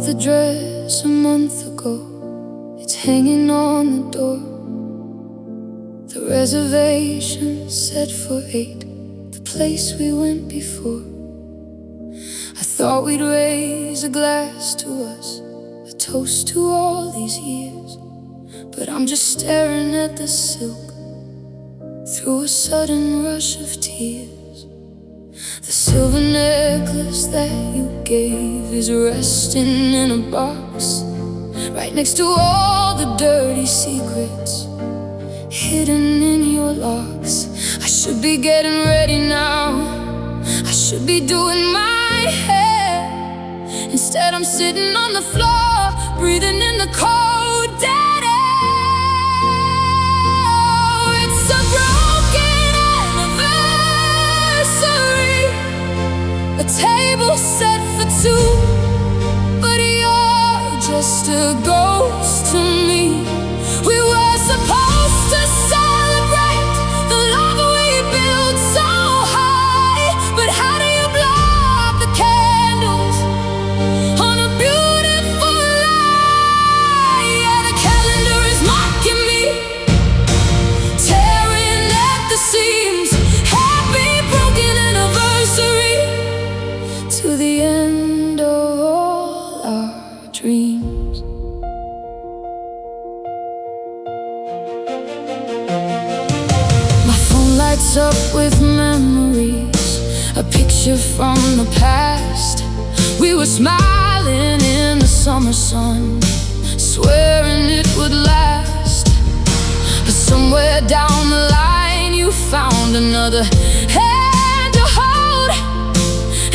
the dress a month ago. It's hanging on the door. The reservation set for 8, the place we went before. I thought we'd raise a glass to us, a toast to all these years. But I'm just staring at the silk through a sudden rush of tears. The silver necklace that you gave is resting in a box right next to all the dirty secrets hidden in your locks. I should be getting ready now, I should be doing my hair. Instead I'm sitting on the floor, breathing in the cold dead air. It's a broken anniversary, a table set for 2, but you're just a ghost to me. We were supposed to celebrate the love we built so high, but how do you blow out the candles on a beautiful lie? Yeah, the calendar is mocking me, tearing at the seams. Happy broken anniversary to the end of all our dreams. My phone lights up with memories, a picture from the past. We were smiling in the summer sun, swearing it would last. But somewhere down the line you found another hand to hold,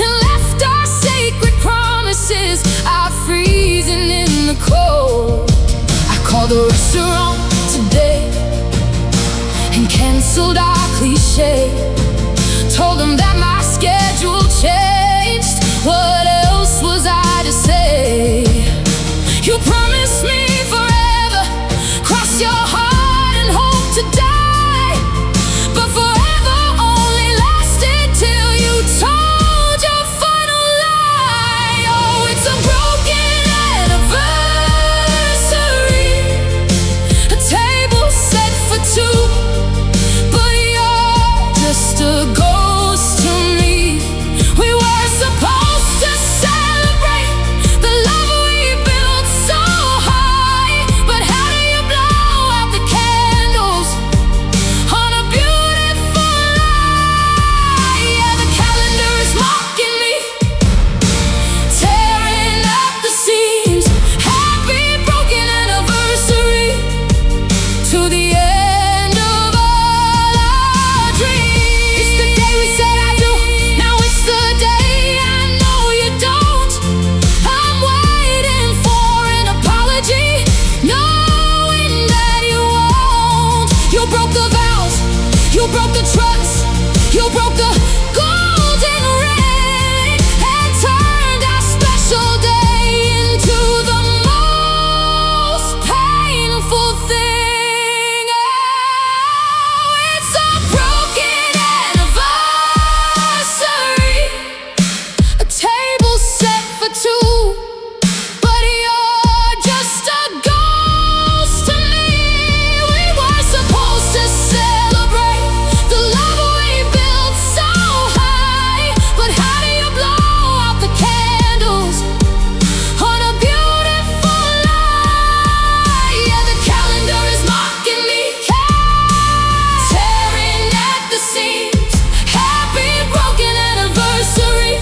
and left our sacred promises out freezing in the cold. I called the restaurant today and cancelled our cliche, told them that my schedule changed. What else was I to say? You promised me forever, cross your heart and hope to die, but forever only lasted till you told your final lie. Oh, it's a broken anniversary, a table set for 2, but you're just a ghost to me. We were supposed to celebrate the love we built so high, but how do you blow out the candles on a beautiful lie? Yeah, the calendar is mocking me, tearing up the seams. Happy broken anniversary to the end of all our dreams. It's the day we said I do, now it's the day I know you don't. I'm waiting for an apology, knowing that you won't. You broke the vows, you broke the trust, you broke the golden ring, and turned our special day into the most painful thing. Oh, it's a broken anniversary, a table set for 2, but you're just a ghost to me. We were supposed to celebrate the love we built so high, but how do you blow out the candles on a beautiful lie? Yeah, the calendar is mocking me, tearing at the seams. Happy broken anniversary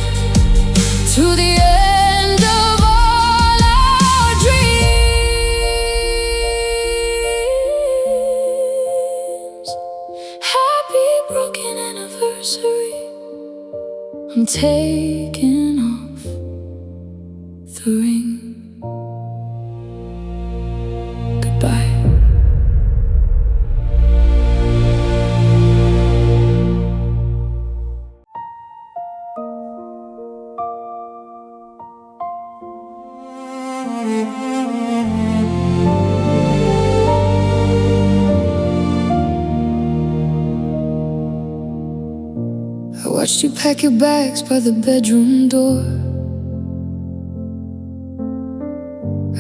to the end of all our dreams. Happy broken anniversary. I'm taking off the ring. Goodbye. I watched you pack your bags by the bedroom door.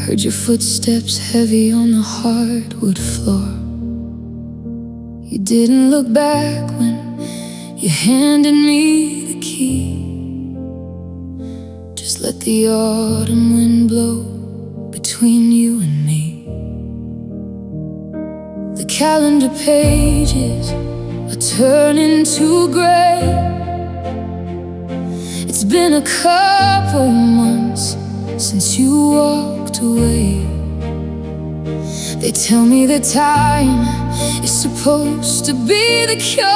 Heard your footsteps heavy on the hardwood floor. You didn't look back when you handed me the key. Just let the autumn wind blow between you and me. The calendar pages are turning to gray. It's been a couple months since you walked away. They tell me that time is supposed to be the cure,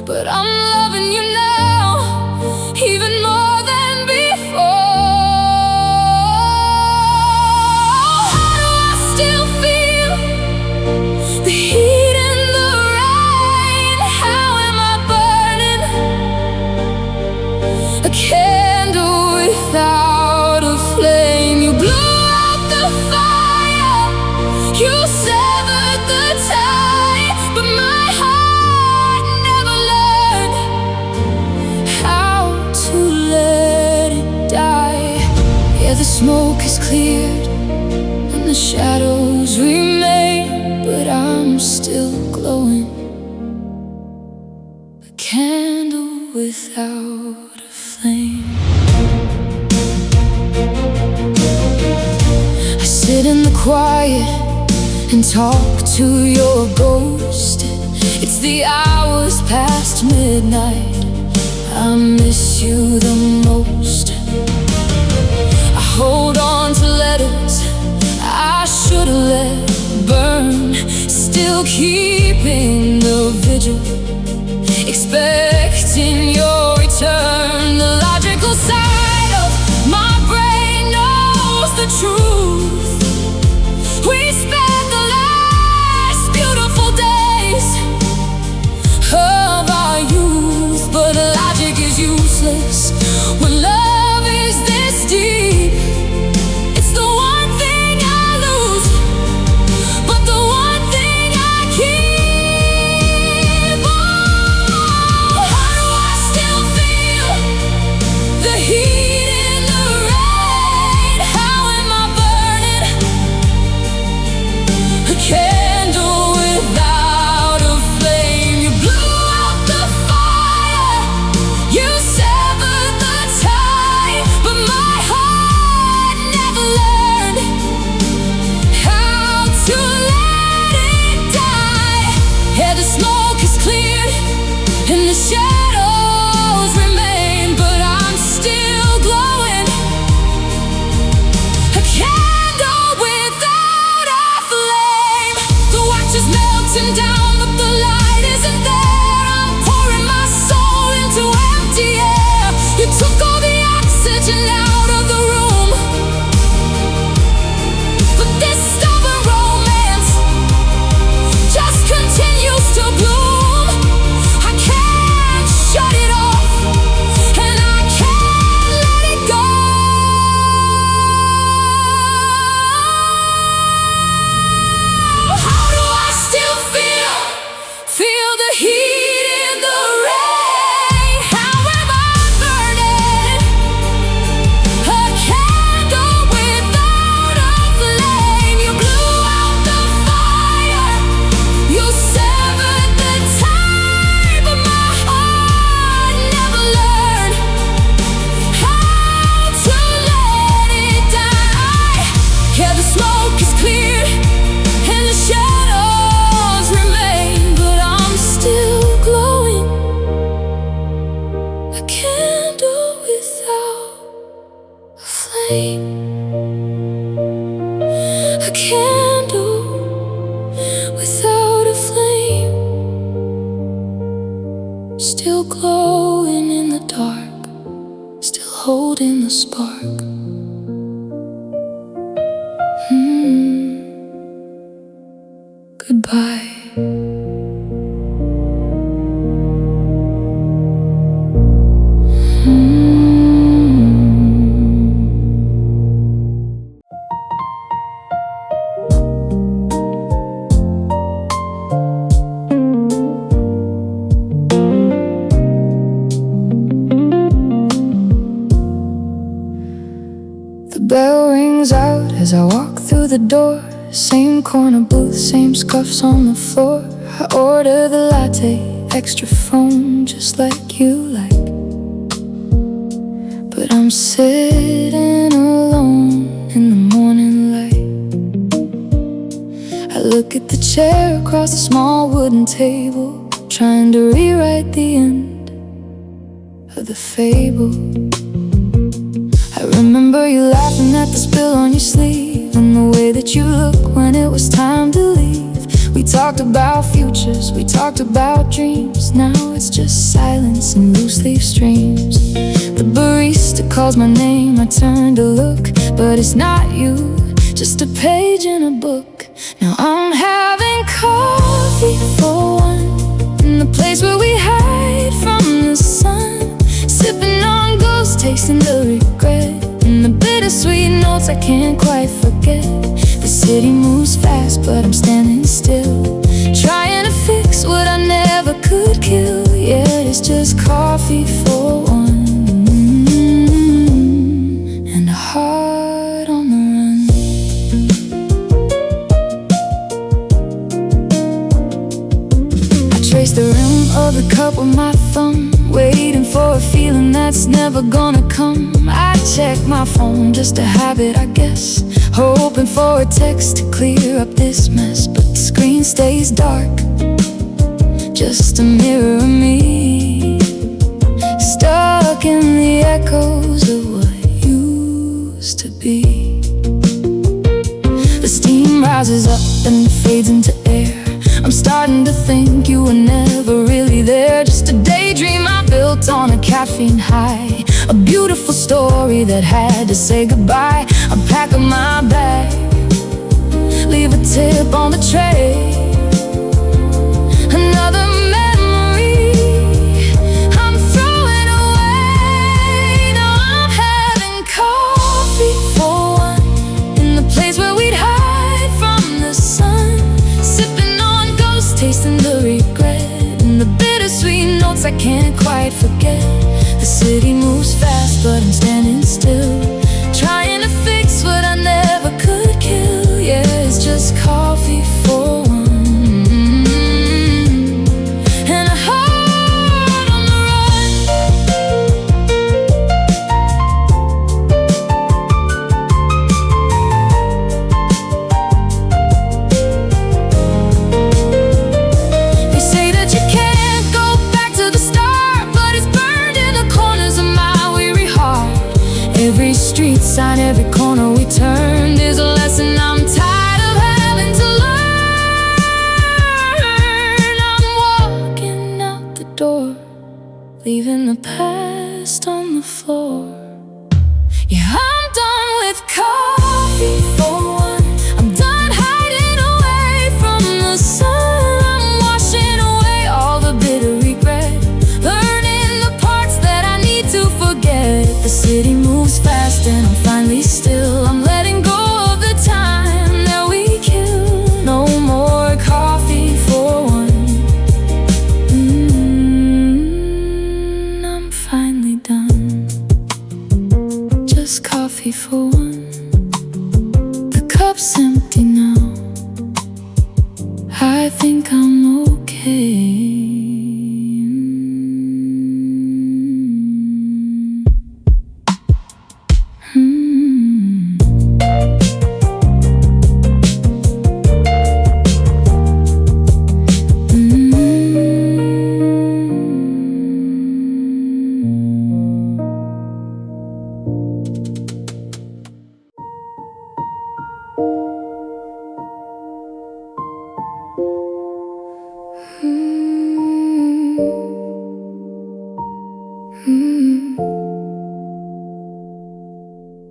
but I'm loving you now, even more than before. How do I still feel the heat in the rain? How am I burning a candle without a flame? You blew out the fire, you severed the tie, but my heart never learned how to let it die. Yeah, the smoke is cleared and the shadows remain, but I'm still glowing, a candle without a flame. I sit in the quiet and talk to your ghost. It's the hours past midnight, I miss you the most. I hold on to letters I should've let burn, still keeping the vigil, expecting your return. The logical side of my brain knows the truth. We spent the last beautiful days of our youth, but logic is useless when love is this deep. It's the one thing I lose, but the one thing I keep. Oh, how do I still feel the heat in the rain? How am I burning a candle without a flame? You blew out the fire, you severed the tie, but my heart never learned how to let it die. Yeah, the smoke is cleared and the shadows remain, but I'm still glowing, a candle without a flame. The watch is melting down, but the light isn't there. I'm pouring my soul into empty air. You took all the oxygen out of the room, but this stubborn romance just continues to bloom. I can't shut it off, and I can't let it go. How do I still feel the heat in the rain? How am I burning a candle without a flame? You blew out the fire, you severed the tie, but my heart never learned how to let it die. Yeah, the smoke is cleared and the shadows remain, but I'm still glowing, a candle without a flame, a candle without a flame, still glowing in the dark, still holding the spark. Goodbye. bell rings out as I walk through the door. Same corner booth, same scuffs on the floor. I order the latte, extra foam, just like you like. But I'm sitting alone in the morning light. I look at the chair across the small wooden table, trying to rewrite the end of the fable. I remember you laughing at the spill on your sleeve, and the way that you looked when it was time to leave. We talked about futures, we talked about dreams. Now it's just silence and loose leaf streams. The barista calls my name, I turn to look, but it's not you, just a page in a book. Now I'm having coffee for one, in the place where we hide from the sun, sipping on ghosts, tasting the regret, and the bittersweet notes I can't quite forget. The city moves fast, but I'm standing still, trying to fix what I never could kill. Yeah, it's just coffee for one, and a heart on the run. I trace the rim of the cup with my thumb, waiting for a feeling that's never gonna come. I check my phone, just a habit I guess, hoping for a text to clear up this mess. But the screen stays dark, just a mirror of me, stuck in the echoes of what used to be. The steam rises up and fades into air. I'm starting to think you were never really there, just a daydream I built on a caffeine high, a beautiful story that had to say goodbye. I'm packing my bag, leave a tip on the tray, another memory I'm throwing away. Now I'm having coffee for one, in the place where we'd hide from the sun, sipping on ghosts, tasting the regret, and the bittersweet notes I can't quite forget. The city moves fast, but I'm standing still, trying to fix what I never could kill. Yeah, it's just coffee for one, and a heart on the run. They say that you can't go back to the start, but it's burned in the corners of my weary heart. Every street sign, every corner we turned is a lesson I'm tired of having to learn. I'm walking out the door, leaving the past on the floor. Yeah, I'm done with coffee for one. I'm done hiding away from the sun. I'm washing away all the bitter regret, learning the parts that I need to forget. The city moves fast and I'm finally still. I'm letting go of the time that we kill. No more coffee for one. I'm finally done. Just coffee for one. The cup's empty now, I think I'm okay.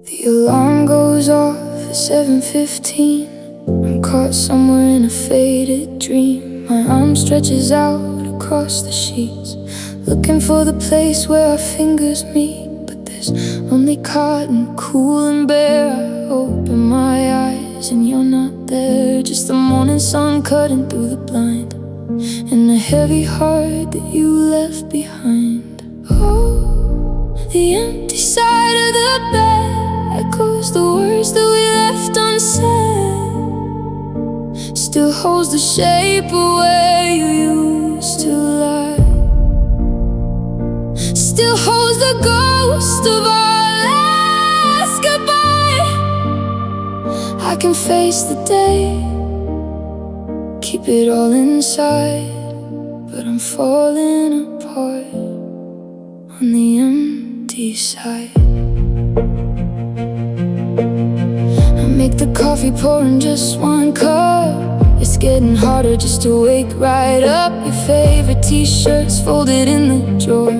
The alarm goes off at 7:15. I'm caught somewhere in a faded dream. My arm stretches out across the sheets, looking for the place where our fingers meet. But there's only cotton, cool and bare. I open my eyes and you're not there, just the morning sun cutting through the blind, and a heavy heart that you left behind. Oh, the empty side of the bed, echoes the words that we left unsaid. Still holds the shape of where you used to lie. Still holds the ghost of our last goodbye. I can face the day, keep it all inside, but I'm falling apart on the empty side. I make the coffee, pouring just one cup. It's getting harder just to wake right up. Your favorite t-shirts folded in the drawer.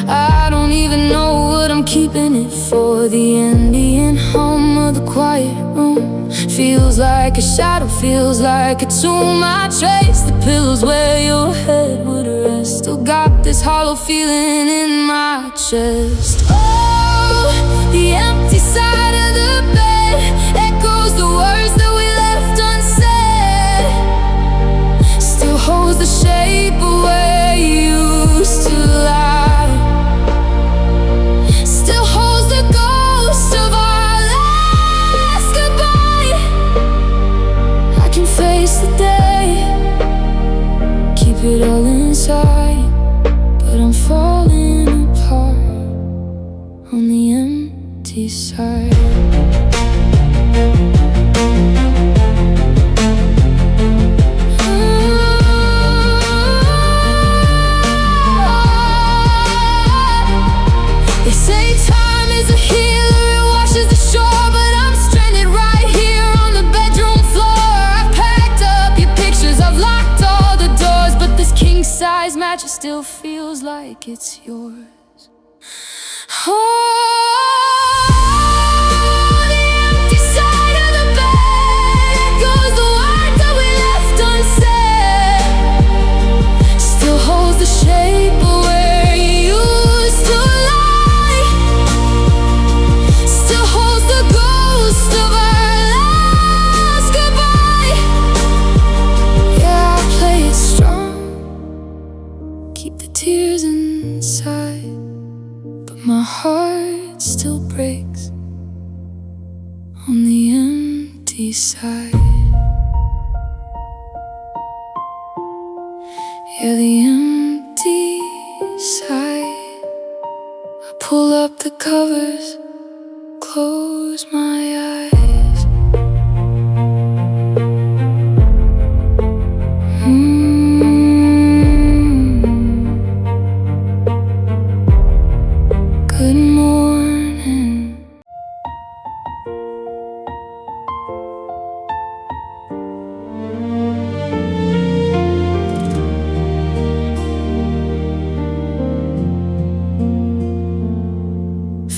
I don't even know what I'm keeping it for. The Indian hum of the quiet room feels like a shadow, feels like a tomb. I trace the pillows where your head would rest. Still got this hollow feeling in my chest. Oh, the empty side of the bed echoes the words that we left unsaid. Still holds the shape of where you used to lie. Still holds the ghost of our last goodbye. I can face the day, keep it all inside, but I'm falling apart on the empty side. They say time is a healer, it washes the shore, but I'm stranded right here on the bedroom floor. I've packed up your pictures, I've locked all the doors, but this king-size mattress still feels like it's yours. Oh, the empty side of the bed echoes the words that we left unsaid. Still holds the shape of where you used to lie. Still holds the ghost of our last goodbye. Yeah, I play it strong, keep the tears inside, but my heart still breaks on the empty side. Yeah, the empty side. I pull up the covers, close my eyes. Good morning.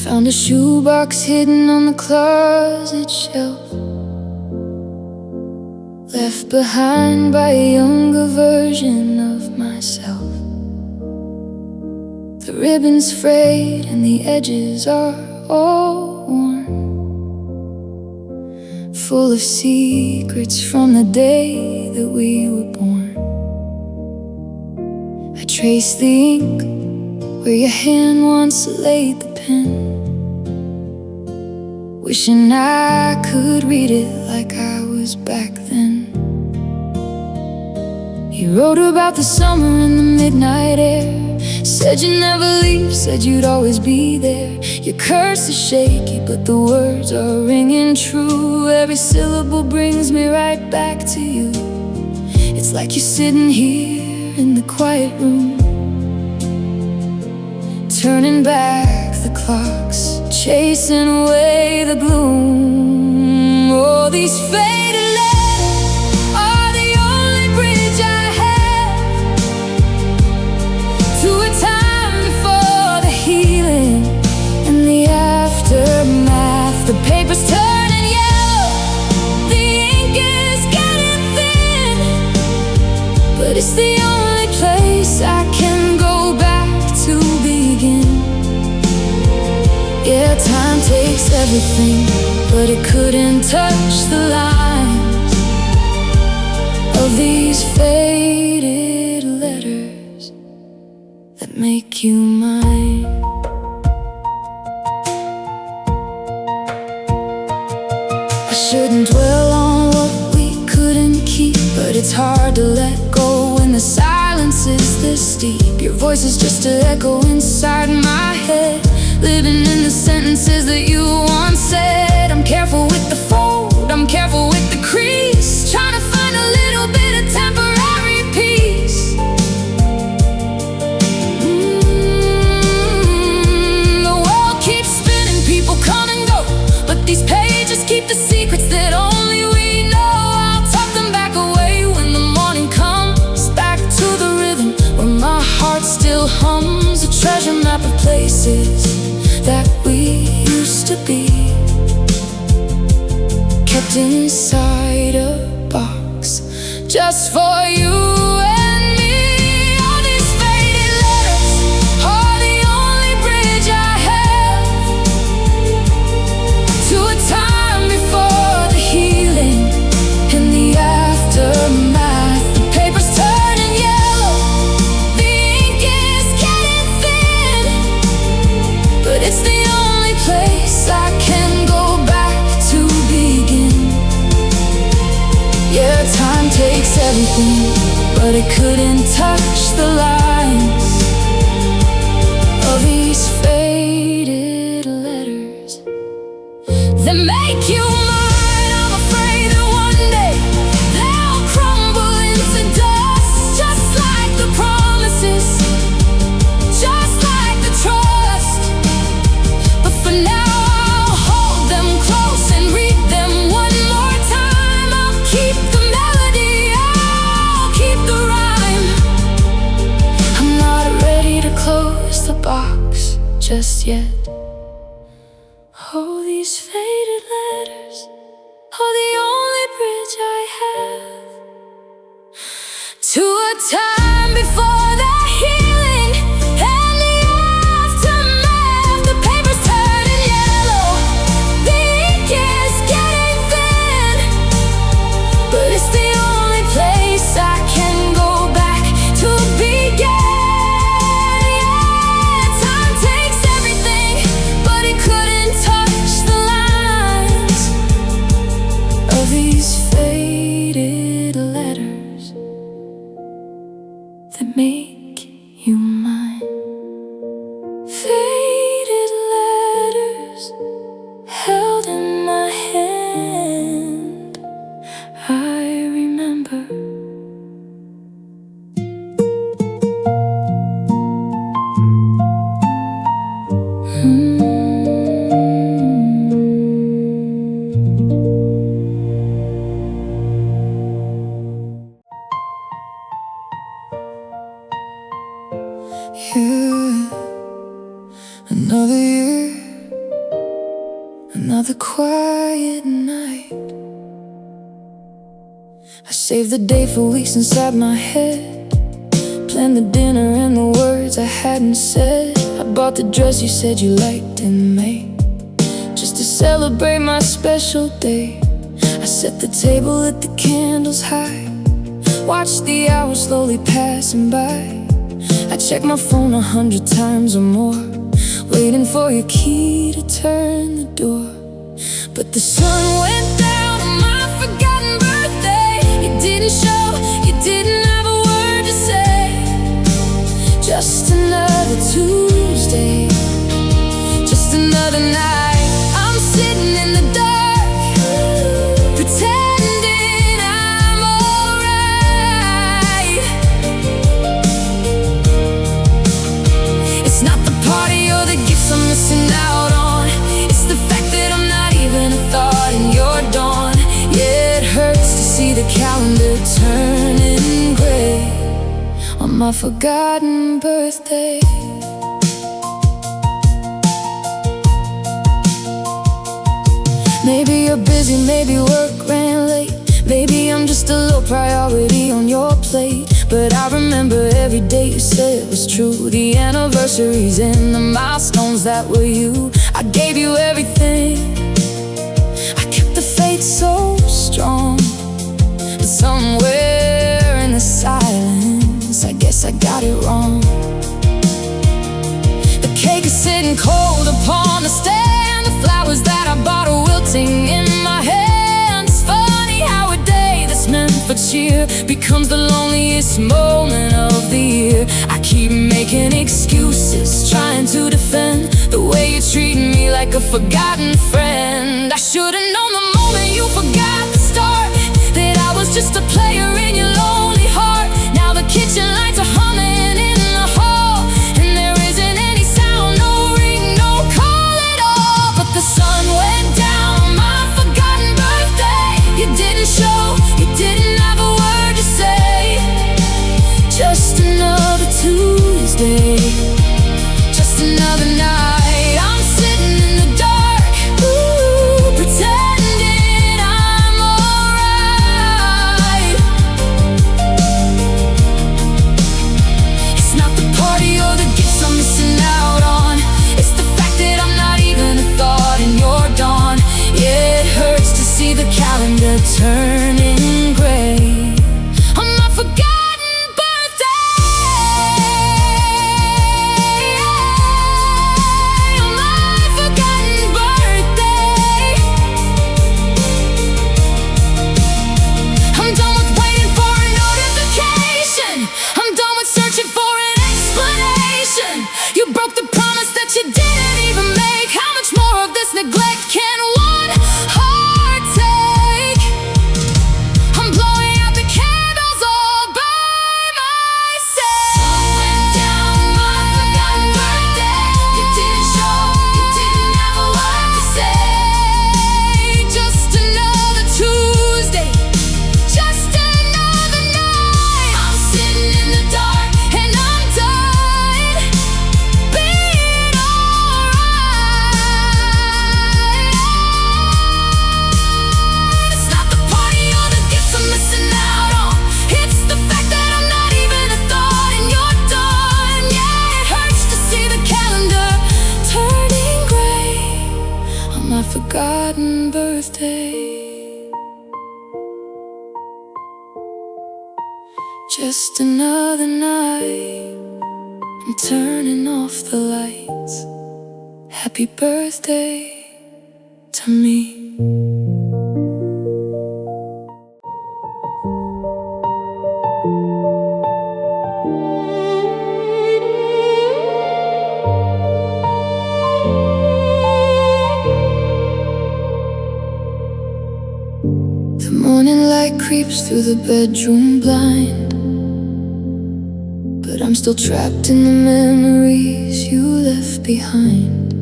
Found a shoebox hidden on the closet shelf, left behind by a younger version of myself. The ribbon's frayed and the edges are all worn, full of secrets from the day that we were born. I trace the ink where your hand once laid the pen, wishing I could read it like I was back then. You wrote about the summer and the midnight air, said you'd never leave, said you'd always be there. Your curse is shaky, but the words are ringing true. Every syllable brings me right back to you. It's like you're sitting here in the quiet room, turning back the clocks, chasing away the gloom. Oh, these faded letters are the only bridge I have to a time before the healing and the aftermath. The paper's turning yellow, the ink is getting thin, but it's the only place I can go back to begin. Yeah, time takes everything, but it couldn't touch the lines of these faded letters that make you mine. Shouldn't dwell on what we couldn't keep, but it's hard to let go when the silence is this deep. Your voice is just an echo inside my head, living in the sentences that you once said. I'm careful with the fold, I'm careful with the crease, trying to find a little bit of temporary peace. The world keeps spinning, people come and go, but these pages keep the secrets that only we know. I'll tuck them back away when the morning comes, back to the rhythm where my heart still hums, a treasure map of places that we used to be, kept inside a box just for you and me. All these faded letters are the only bridge I have to a time before the healing and the aftermath. The paper's turning yellow, the ink is getting thin, but it's the only place I can go back to begin. Yeah, time takes everything, but it couldn't touch the lines of these faded letters that make you mine. I'm afraid that one day they'll crumble into dust, just like the promises, just like the trust. But for now I'll hold them close and read them one more time. I'll keep the melody, I'll keep the rhyme. I'm not ready to close the box just yet. Oh, these faded letters are the only bridge I have to a time before the healing and the aftermath. The paper's turning yellow, the ink is getting thin, but it's the only place I can go back to begin. Yeah, time takes everything, but it couldn't touch the lines of these faded letters that make you mine. Faded letters held in my hand, I remember. Yeah, another year, another quiet night. I saved the day for weeks inside my head, planned the dinner and the words I hadn't said. I bought the dress you said you liked in May, just to celebrate my special day. I set the table, lit the candles high, watched the hours slowly passing by. I checked my phone 100 times or more, waiting for your key to turn the door. But the sun went down on my forgotten birthday. You didn't show, you didn't have a word to say. Just another Tuesday, just another night. I'm sitting in the dark, pretending I'm alright. It's not the party or the gifts I'm missing out on, it's the fact that I'm not even a thought in your dawn. Yeah, it hurts to see the calendar turning gray on my forgotten birthday. Maybe you're busy, maybe work ran late, maybe I'm just a low priority on your plate. But I remember every day you said was true, the anniversaries and the milestones that were you. I gave you everything, I kept the faith so strong, but somewhere in the silence I guess I got it wrong. The cake is sitting cold upon the stand, the flowers that I bought are wilting in my head. becomes the loneliest moment of the year. I keep making excuses, trying to defend the way you treat me like a forgotten friend. I should've known the moment you forgot to start that I was just a player in your lonely heart. Now the kitchen lights are humming in the hall, and there isn't any sound, no ring, no call at all. But the sun went down on my forgotten birthday. You didn't show, you didn't have a word to say. Just another Tuesday, just another night. I'm sitting in the dark, ooh, pretending I'm alright. It's not the party or the gifts I'm missing out on. It's the fact that I'm not even a thought in your dawn. Yeah, it hurts to see the calendar turning gray on my forgotten birthday. On my forgotten birthday. I'm done with waiting for a notification. I'm done with searching for an explanation. You broke the promise that you didn't even make. How much more of this neglect can one heart take? I'm blowing out the candles all by myself. Sun went down my forgotten birthday. You didn't show, you didn't have a word to say. Just another Tuesday, just another night. I'm sitting in the dark and I'm done being alright. It's not the party or the gifts I'm missing out on. It's the fact that I'm not even a thought and you're done. Yeah, it hurts to see the calendar turning gray on my forgotten birthday. Just another night, I'm turning off the lights. Happy birthday to me. The morning light creeps through the bedroom blind, but I'm still trapped in the memories you left behind.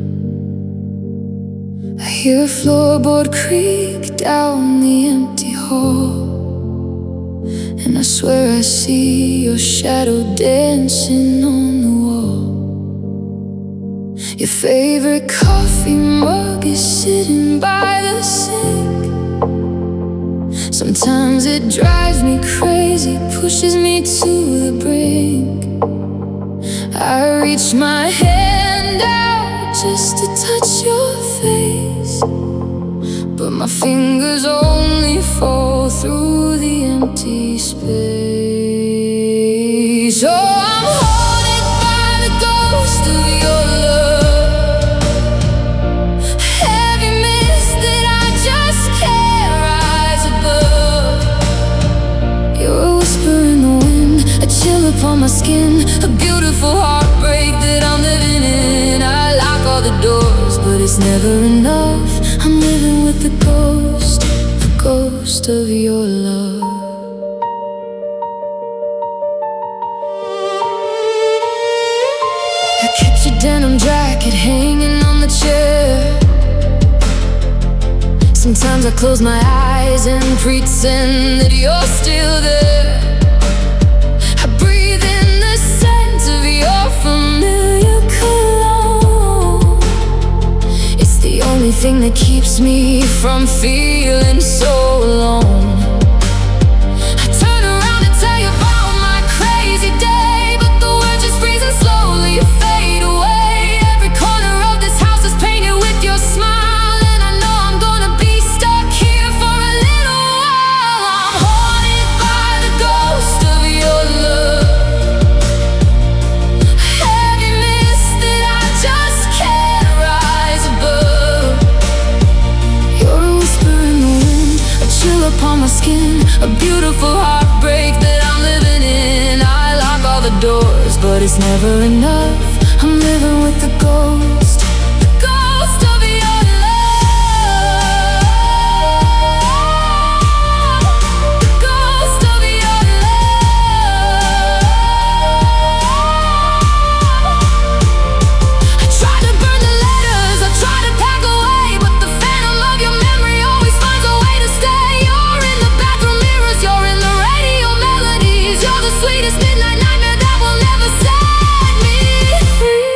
I hear a floorboard creak down the empty hall, and I swear I see your shadow dancing on the wall. Your favorite coffee mug is sitting by the sink. Sometimes it drives me crazy, pushes me to the brink. I reach my hand out just to touch your face, but my fingers only fall through the empty space. Oh, I'm haunted by the ghost of your love, heavy mist that I just can't rise above. You're a whisper in the wind, a chill upon my skin, a beautiful heartbreak that I'm living in. I lock all the doors, but it's never enough. I'm living with the ghost of your love. I kept your denim jacket hanging on the chair. Sometimes I close my eyes and pretend that you're still there. I breathe in the scent of your familiar cologne. It's the only thing that keeps me from feeling so alone. I turn around to tell you about my crazy day, but the words just freeze and slowly fade away. Every corner of this house is painted with your smile, and I know I'm gonna be stuck here for a little while. I'm haunted by the ghost of your love, heavy mist that I just can't rise above. You're a whisper in the wind, a upon my skin, a beautiful heartbreak that I'm living in. I lock all the doors, but it's never enough. I'm living with the ghost of your love, the ghost of your love. I tried to burn the letters, I tried to pack away, but the phantom of your memory always finds a way to stay. You're in the bathroom mirrors, you're in the radio melodies, you're the sweetest midnight nightmare that will never set me free.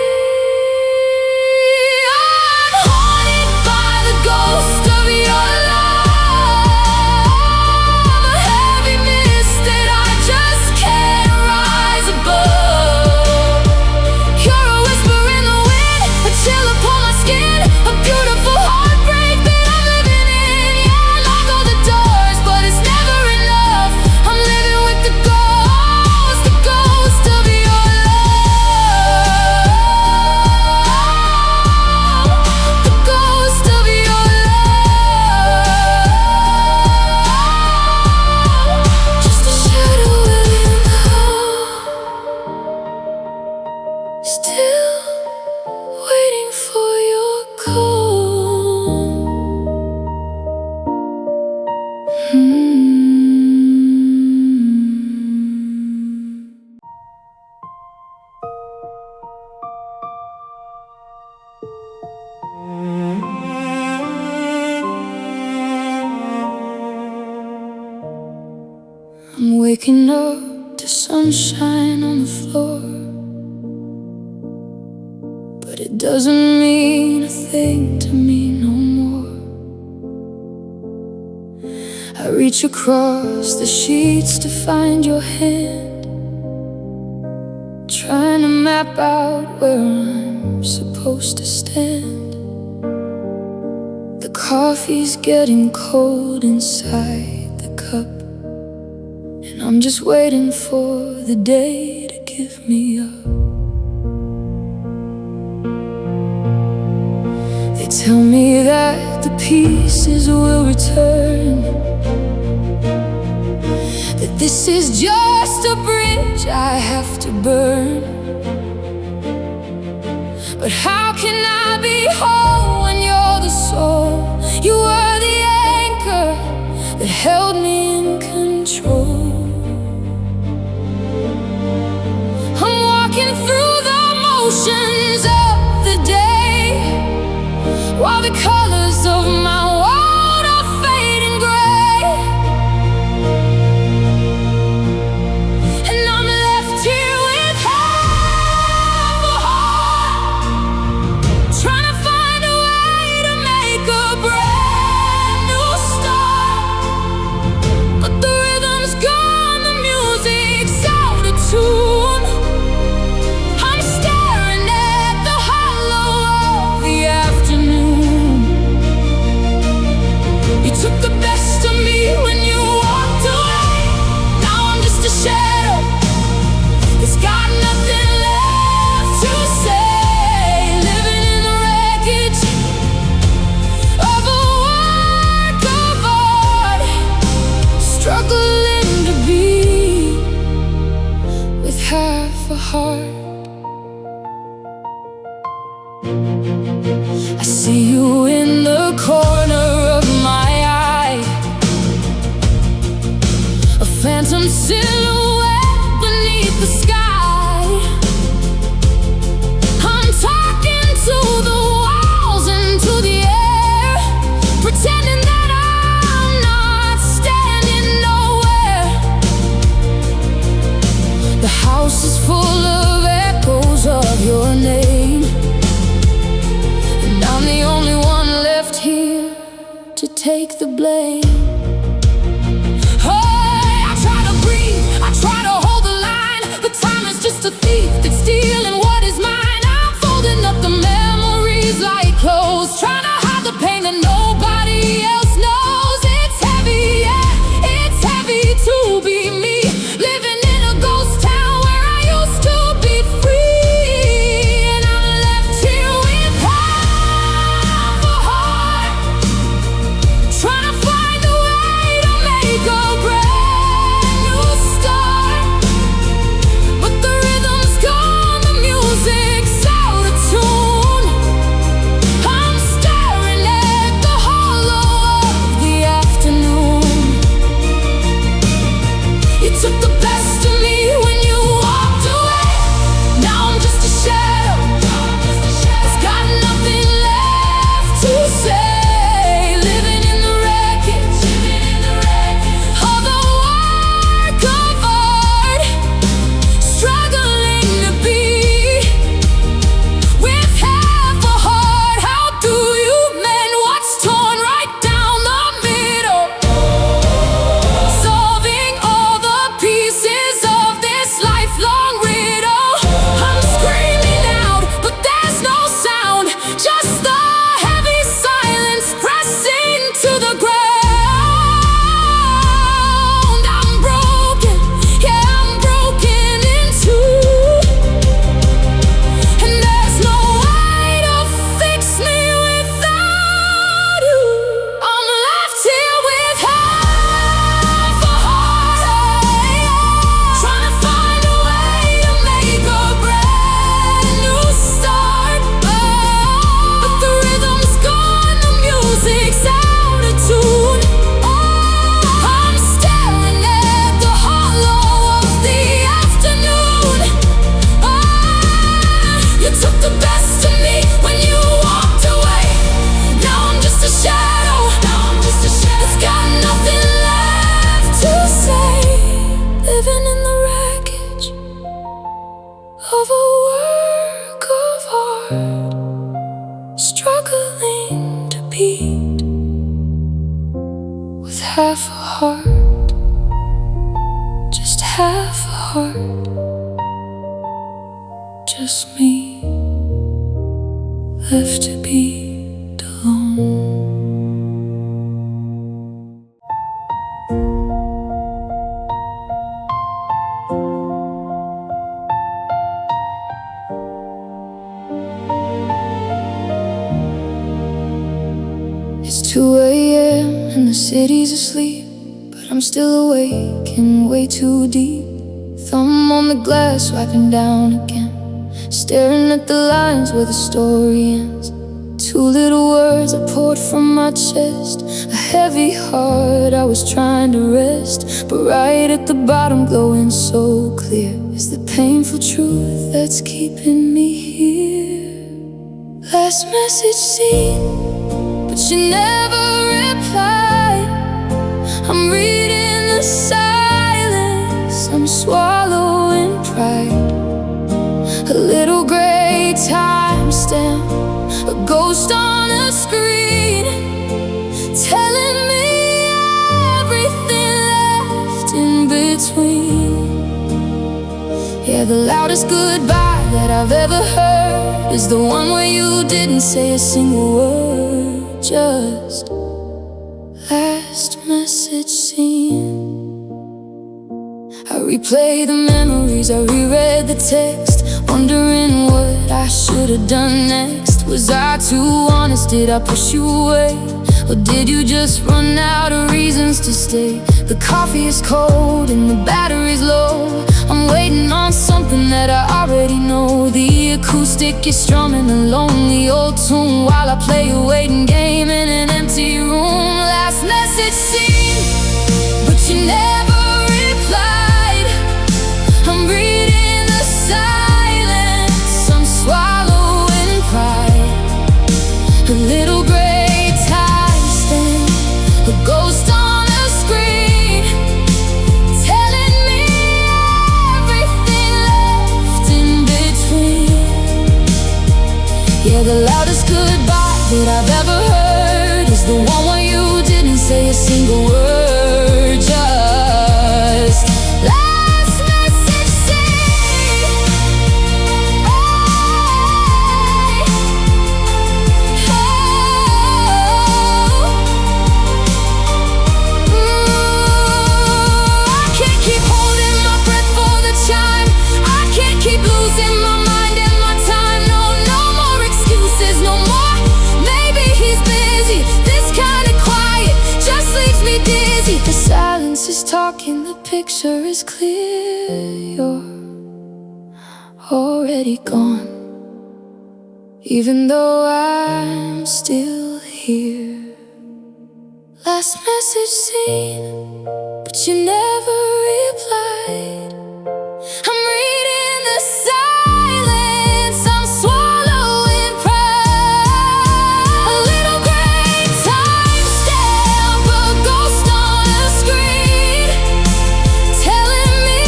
I'm haunted by the ghost of your love, a heavy mist that I just can't rise above. You're a whisper in the wind, a chill upon my skin, a beautiful heartbreak that I'm living in. Yeah, I lock all the doors, but it's never enough. I'm living with the ghost of your love, the ghost of your love. Just a shadow within the hall, still waiting for your call. I'm waking up to sunshine on the floor, but it doesn't mean a thing to me no more. I reach across the sheets to find your hand, trying to map out where I'm supposed to stand. The coffee's getting cold inside the cup, and I'm just waiting for the day to give me up. They tell me that the pieces will return, that this is just a bridge I have to burn. But how can I be whole when you're the soul? You were the anchor that held me in control. I'm walking through the motions of the day, while the colors of my world are fading gray. And I'm left here with half a heart, trying to find a way to make a brand new start. But the rhythm's gone, the music's out of tune. I'm staring at the hollow of the afternoon. You took the best of me when you walked away. Now I'm just a shadow that's got nothing left to say, living in the wreckage of a work of art, struggling to be with half a heart. I see you in the corner of my eye, a phantom silhouette beneath the sky. I'm talking to the walls and to the air, pretending that I'm not standing nowhere. The house is full of echoes of your name, and I'm the only one left here to take the blame. I try to breathe, I try to hold the line, but time with half a heart, just half a heart, just me left to be alone. It's 2 a.m. and the city's asleep, but I'm still awake and way too deep. Thumb on the glass, wiping down again, staring at the lines where the story ends. 2 little words I poured from my chest, a heavy heart I was trying to rest. But right at the bottom, glowing so clear, is the painful truth that's keeping me here. Last message seen, but you never replied. I'm reading the silence, I'm swallowing pride. A little gray timestamp, a ghost on a screen, telling me everything left in between. Yeah, the loudest goodbye that I've ever heard is the one where you didn't say a single word. Just last message seen. I replay the memories, I reread the text, wondering what I should have done next. Was I too honest? Did I push you away? Or did you just run out of reasons to stay? The coffee is cold and the battery's low. I'm waiting on something that I already know. The acoustic is strumming a lonely old tune while I play a waiting game in an empty room. Last message seen, but you never replied. I'm reading the silence, I'm swallowing pride. A little gray timestamp, a ghost on a screen, telling me everything left in between. Yeah, the loudest goodbye that I've ever heard is the one where you didn't say a single word. Just last message seen. I can't keep holding my breath for the chime. I can't keep losing my mind and my time. No, no more excuses, no more. Maybe he's busy. This kind of quiet just leaves me dizzy. The silence is talking, the picture is clear. You're already gone, even though I'm still here. Last message seen, but you never replied. I'm reading the silence, I'm swallowing pride. A little gray timestamp, a ghost on a screen, telling me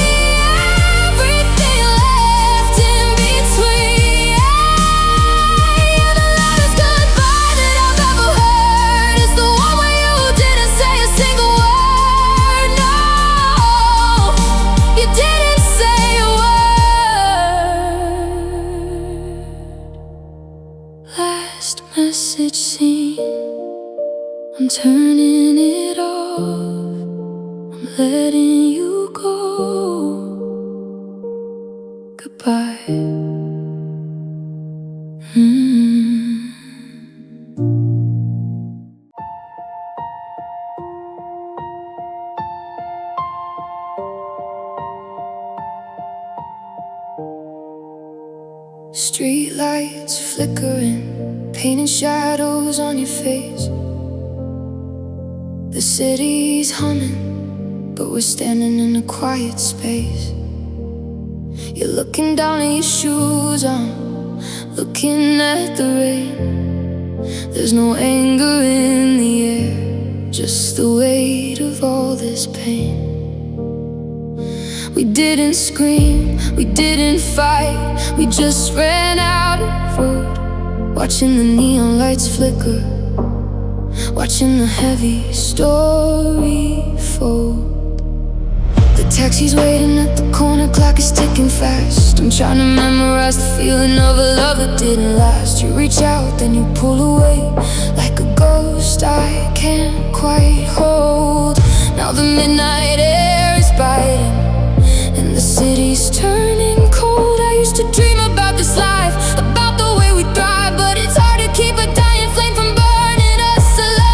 everything left in between. Yeah, the loudest goodbye that I've ever heard is the one where you didn't say a single word. No, you didn't say a word. Last message seen, I'm turning it off, I'm letting you go. Goodbye. Street lights flickering, painting shadows on your face. The city's humming, but we're standing in a quiet space. You're looking down at your shoes, I'm looking at the rain. There's no anger in the air, just the weight of all this pain. We didn't scream, we didn't fight, we just ran out of road, watching the neon lights flicker, watching the heavy story fold. The taxi's waiting at the corner, clock is ticking fast. I'm trying to memorize the feeling of a love that didn't last. You reach out, then you pull away like a ghost I can't quite hold. Now the midnight air is biting and the city's turning cold. I used to dream about this life, about the way we thrive, but it's hard to keep a dying flame from burning us alive.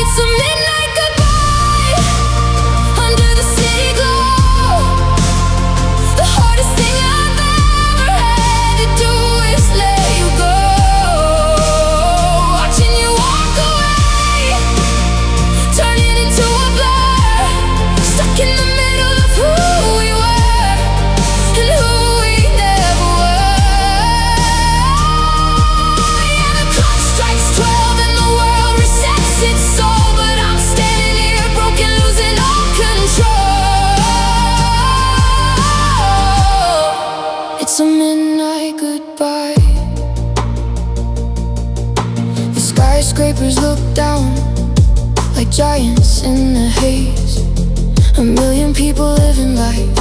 It's a midnight goodbye under the city glow. The hardest thing I've ever had to do is let you go. Watching you walk away, turning into a blur, stuck in the middle of who we were and who we never were. Yeah, the clock strikes 12 and the world resets its soul, but I'm standing here broken, losing all control. It's a midnight goodbye. The skyscrapers look down like giants in the haze. A million people living life,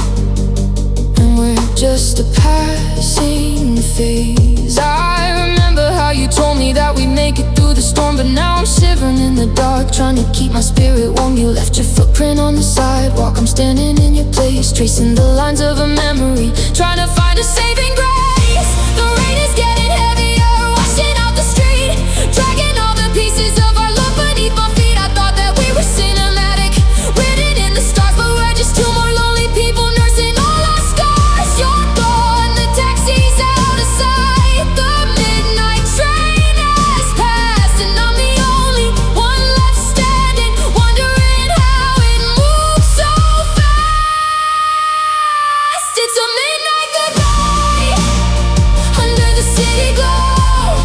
and we're just a passing phase. I remember how you told me that we'd make it through the storm, but now I'm shivering in the dark, trying to keep my spirit warm. You left your footprint on the sidewalk, I'm standing in your place, tracing the lines of a memory, trying to find a saving grace. The rain is getting heavier, washing out the street, dragging all the pieces of our love beneath my feet. I thought that we were cinematic, written in the stars, but we're just two more lonely people nursing all our scars. You're gone, the taxi's out of sight, the midnight train has passed, and I'm the only one left standing, wondering how it moves so fast. It's a midnight goodbye under the city glow.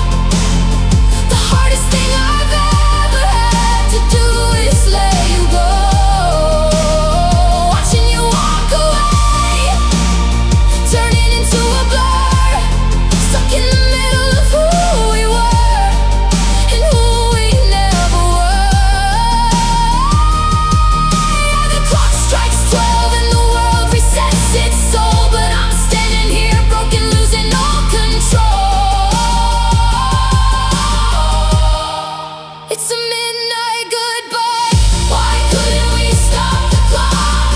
The hardest thing I've ever had to do is let you go. Watching you walk away, turning into a blur, stuck in the middle of who we were and who we never were. Yeah, the clock strikes 12 and the world resets its soul, but I'm standing here broken, losing all control. It's a midnight goodbye. Why couldn't we stop the clock?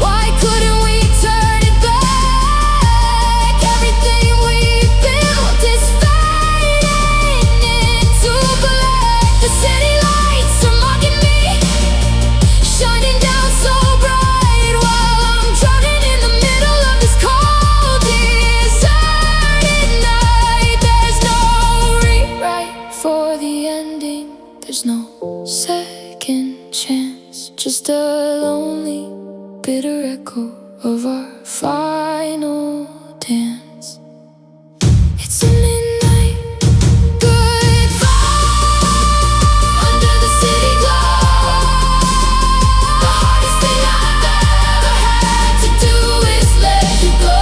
Why couldn't we turn it back? Everything we built is fading into black. The city lights are mocking me, shining down so bright, while I'm drowning in the middle of this cold, deserted night. There's no rewrite for the ending, there's no second chance, just a lonely, bitter echo of our final dance. It's a midnight goodbye under the city glow. The hardest thing I've ever had to do is let you go.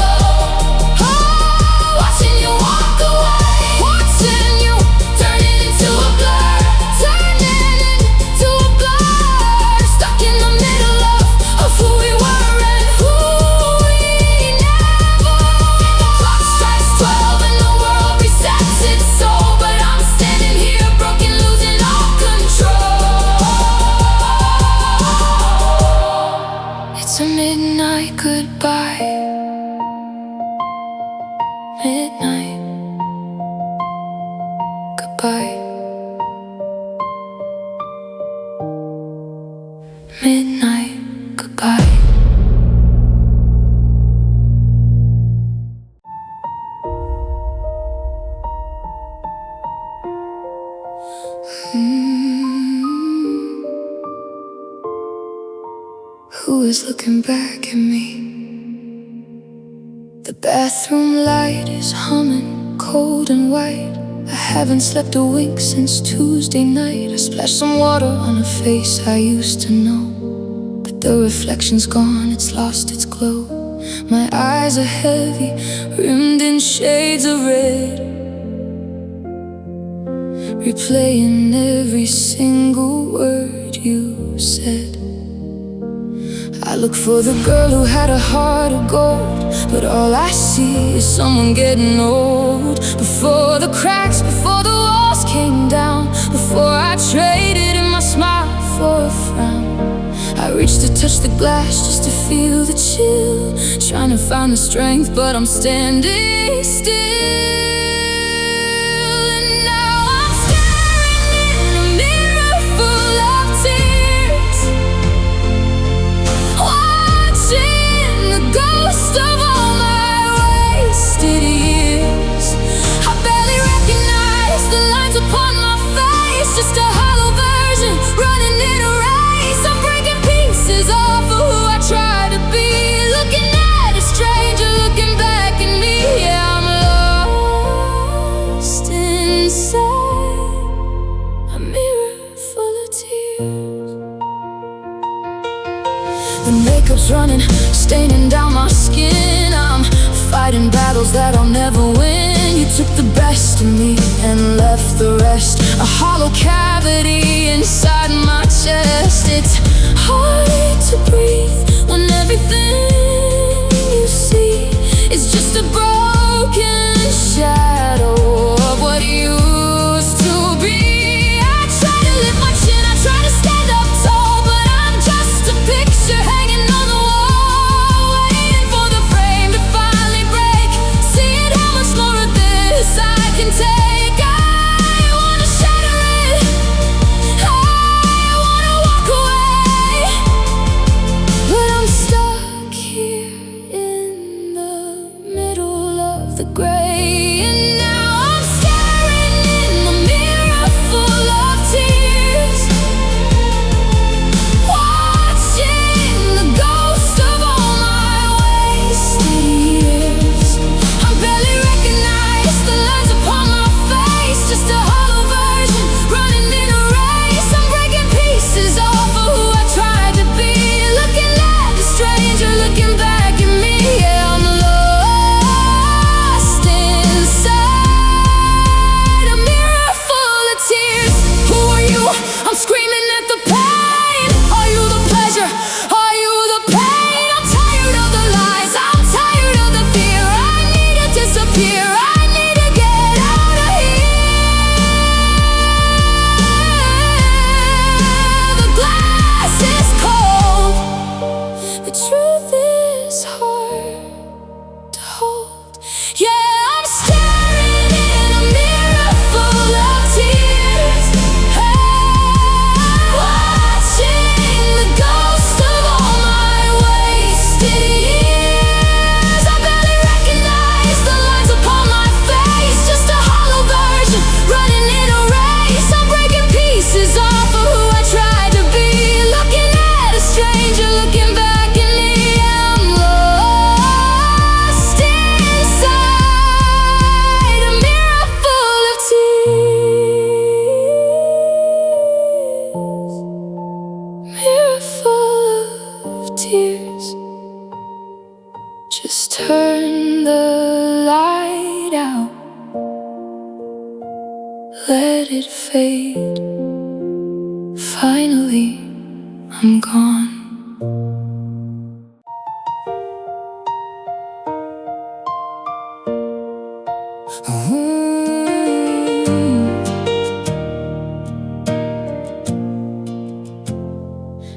Watching you walk away, watching you turning into a blur, turning into a blur, stuck in the middle of who we were and who we never. The clock strikes 12 and the world resets its soul, but I'm standing here broken, losing all control. It's a midnight goodbye. Midnight goodbye. Midnight goodbye. Who is looking back at me? The bathroom light is humming, cold and white. I haven't slept a wink since Tuesday night. I splashed some water on a face I used to know, but the reflection's gone, it's lost its glow. My eyes are heavy, rimmed in shades of red, replaying every single word you said. I look for the girl who had a heart of gold, but all I see is someone getting old. Before the cracks, before the walls came down, before I traded in my smile for a frown, I reached to touch the glass just to feel the chill, trying to find the strength, but I'm standing still. Just a hollow version, running in a race. I'm breaking pieces off of who I try to be. Looking at a stranger, looking back at me. Yeah, I'm lost inside a mirror full of tears. The makeup's running, staining down my skin. I'm fighting battles that I'll never win. You took the best of me and left the rest, a hollow cavity inside my chest. It's hard to breathe when everything you see is just a broken shadow of what used to be. I try to lift my chin, I try to stand up tall, but I'm just a picture hanging on the wall, waiting for the frame to finally break, seeing how much more of this I can take. I wanna shatter it, I wanna walk away, but I'm stuck here in the middle of the gray. And now I'm staring in the mirror full of tears, watching the ghost of all my wasted years. I barely recognize the lines upon my face, just a hollow version, running in a race. I'm breaking pieces off of who I tried to be. Looking at the stranger, looking back at me. Yeah, I'm lost inside a mirror full of tears. Who are you? I'm screaming at the pain. Are you the pleasure? Are you the pain? I'm tired of the lies, I'm tired of the fear. I need to disappear, I need to get out of here. The glass is cold, the truth is hard to hold. Yeah, I'm staring in a mirror full of tears, watching the ghost of all my wasted years. I barely recognize the lines upon my face, just a hollow version, running in a race. I'm breaking pieces off of who I tried to be. Looking at a stranger, looking back at me. I'm lost inside a mirror full of tears, mirror full of tears. Just turn the light out, let it fade. Finally, I'm gone.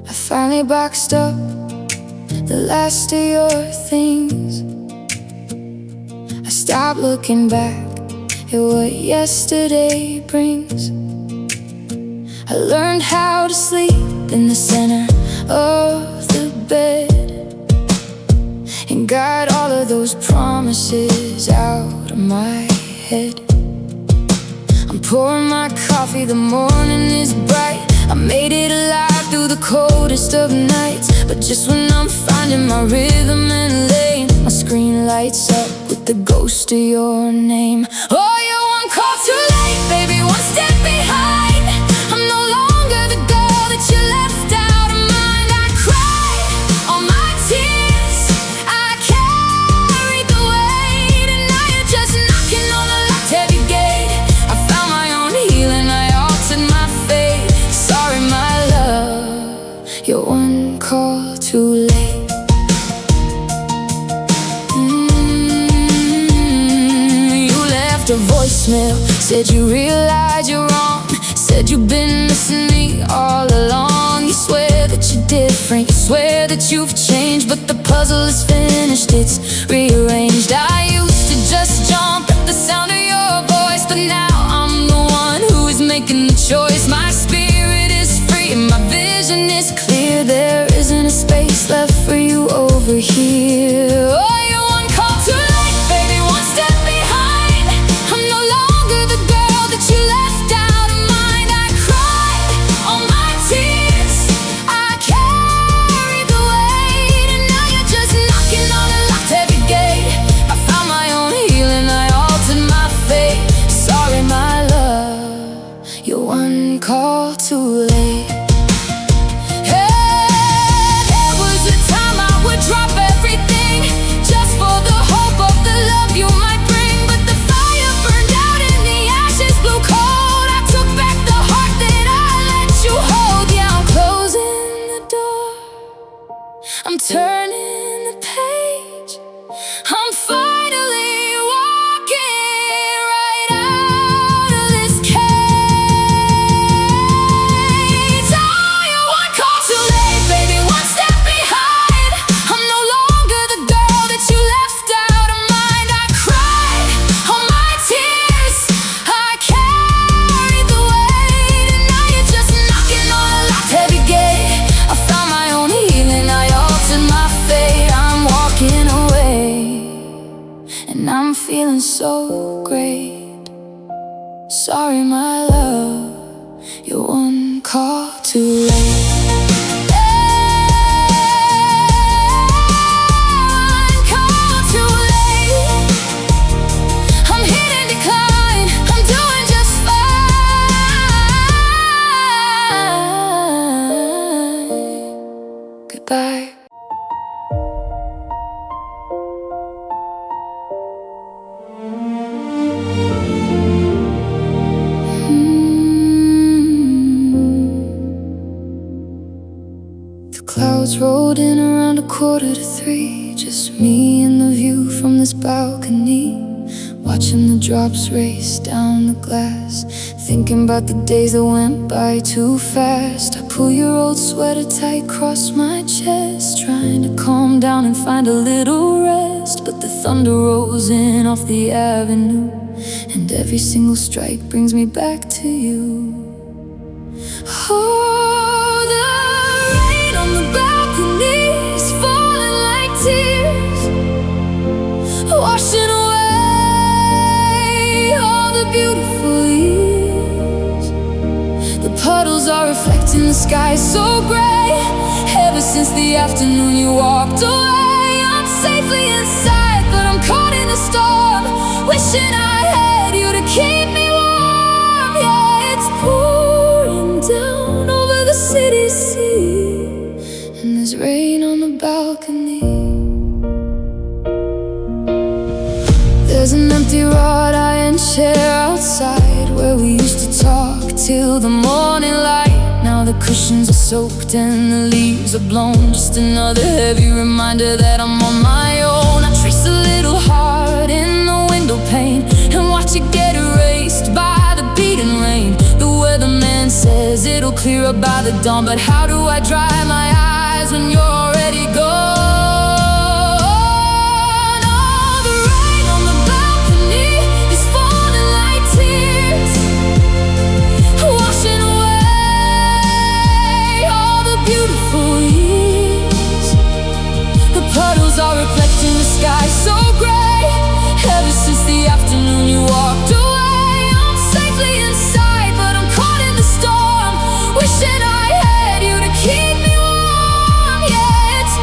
I finally boxed up the last of your things. I stopped looking back at what yesterday brings. I learned how to sleep in the center of the bed, and got all of those promises out of my head. I'm pouring my coffee, the morning is bright. I made it alive through the coldest of nights, but just when I'm finding my rhythm and lane, my screen lights up with the ghost of your name. Oh, you're one call too late, baby, one step behind. I'm no longer the girl that you left out of mind. I cried all my tears, I carried the weight, and now you're just knocking on the locked heavy gate. I found my own healing, I Said you realize you're wrong, said you've been missing me all along. You swear that you're different, you swear that you've changed, but the puzzle is finished, it's rearranged. I used to just jump at the sound of your voice, but now I'm the one who is making the choice. My spirit is free and my vision is clear. There isn't a space left for you over here. Oh, you're one call too late, baby, one step behind. I'm no longer the girl that you left out of mind. I cried all my tears, I carried the weight, and now you're just knocking on a locked heavy gate. I found my own healing, I altered my fate. Sorry, my love, you're one call too late. Drop everything just for the hope of the love you might bring, but the fire burned out and the ashes blew cold. I took back the heart that I let you hold. Yeah, I'm closing the door, I'm turning the page, I'm finally walking right out of this cage. Oh, you're one call too late, baby, one step behind. I'm feeling so great. Sorry, my love, you're one call too late. One call too late. I'm hitting decline, I'm doing just fine. Goodbye. Clouds rolled in around 2:45, just me and the view from this balcony, watching the drops race down the glass, thinking about the days that went by too fast. I pull your old sweater tight, cross my chest, trying to calm down and find a little rest. But the thunder rolls in off the avenue, and every single strike brings me back to you. Oh, the rain on the balcony is falling like tears, washing away all the beautiful years. The puddles are reflecting the sky so gray. Ever since the afternoon you walked away, I'm safely inside, but I'm caught in a storm, wishing I had you to keep me warm. Yeah, it's pouring down over the city sea, and there's rain on the balcony. There's an empty wrought iron chair outside where we used to talk till the morning light. Now the cushions are soaked and the leaves are blown, just another heavy reminder that I'm on my own. I trace a little heart in the window pane and watch it get erased by the beating rain. The weatherman says it'll clear up by the dawn, but how do I dry my eyes when you're already gone? Oh, the rain on the balcony is falling like tears, washing away all the beautiful years. The puddles are reflecting the sky so gray. Ever since the afternoon you walked away, I'm safely inside, but I'm caught in the storm, wishing I had you to keep me warm. Yeah, it's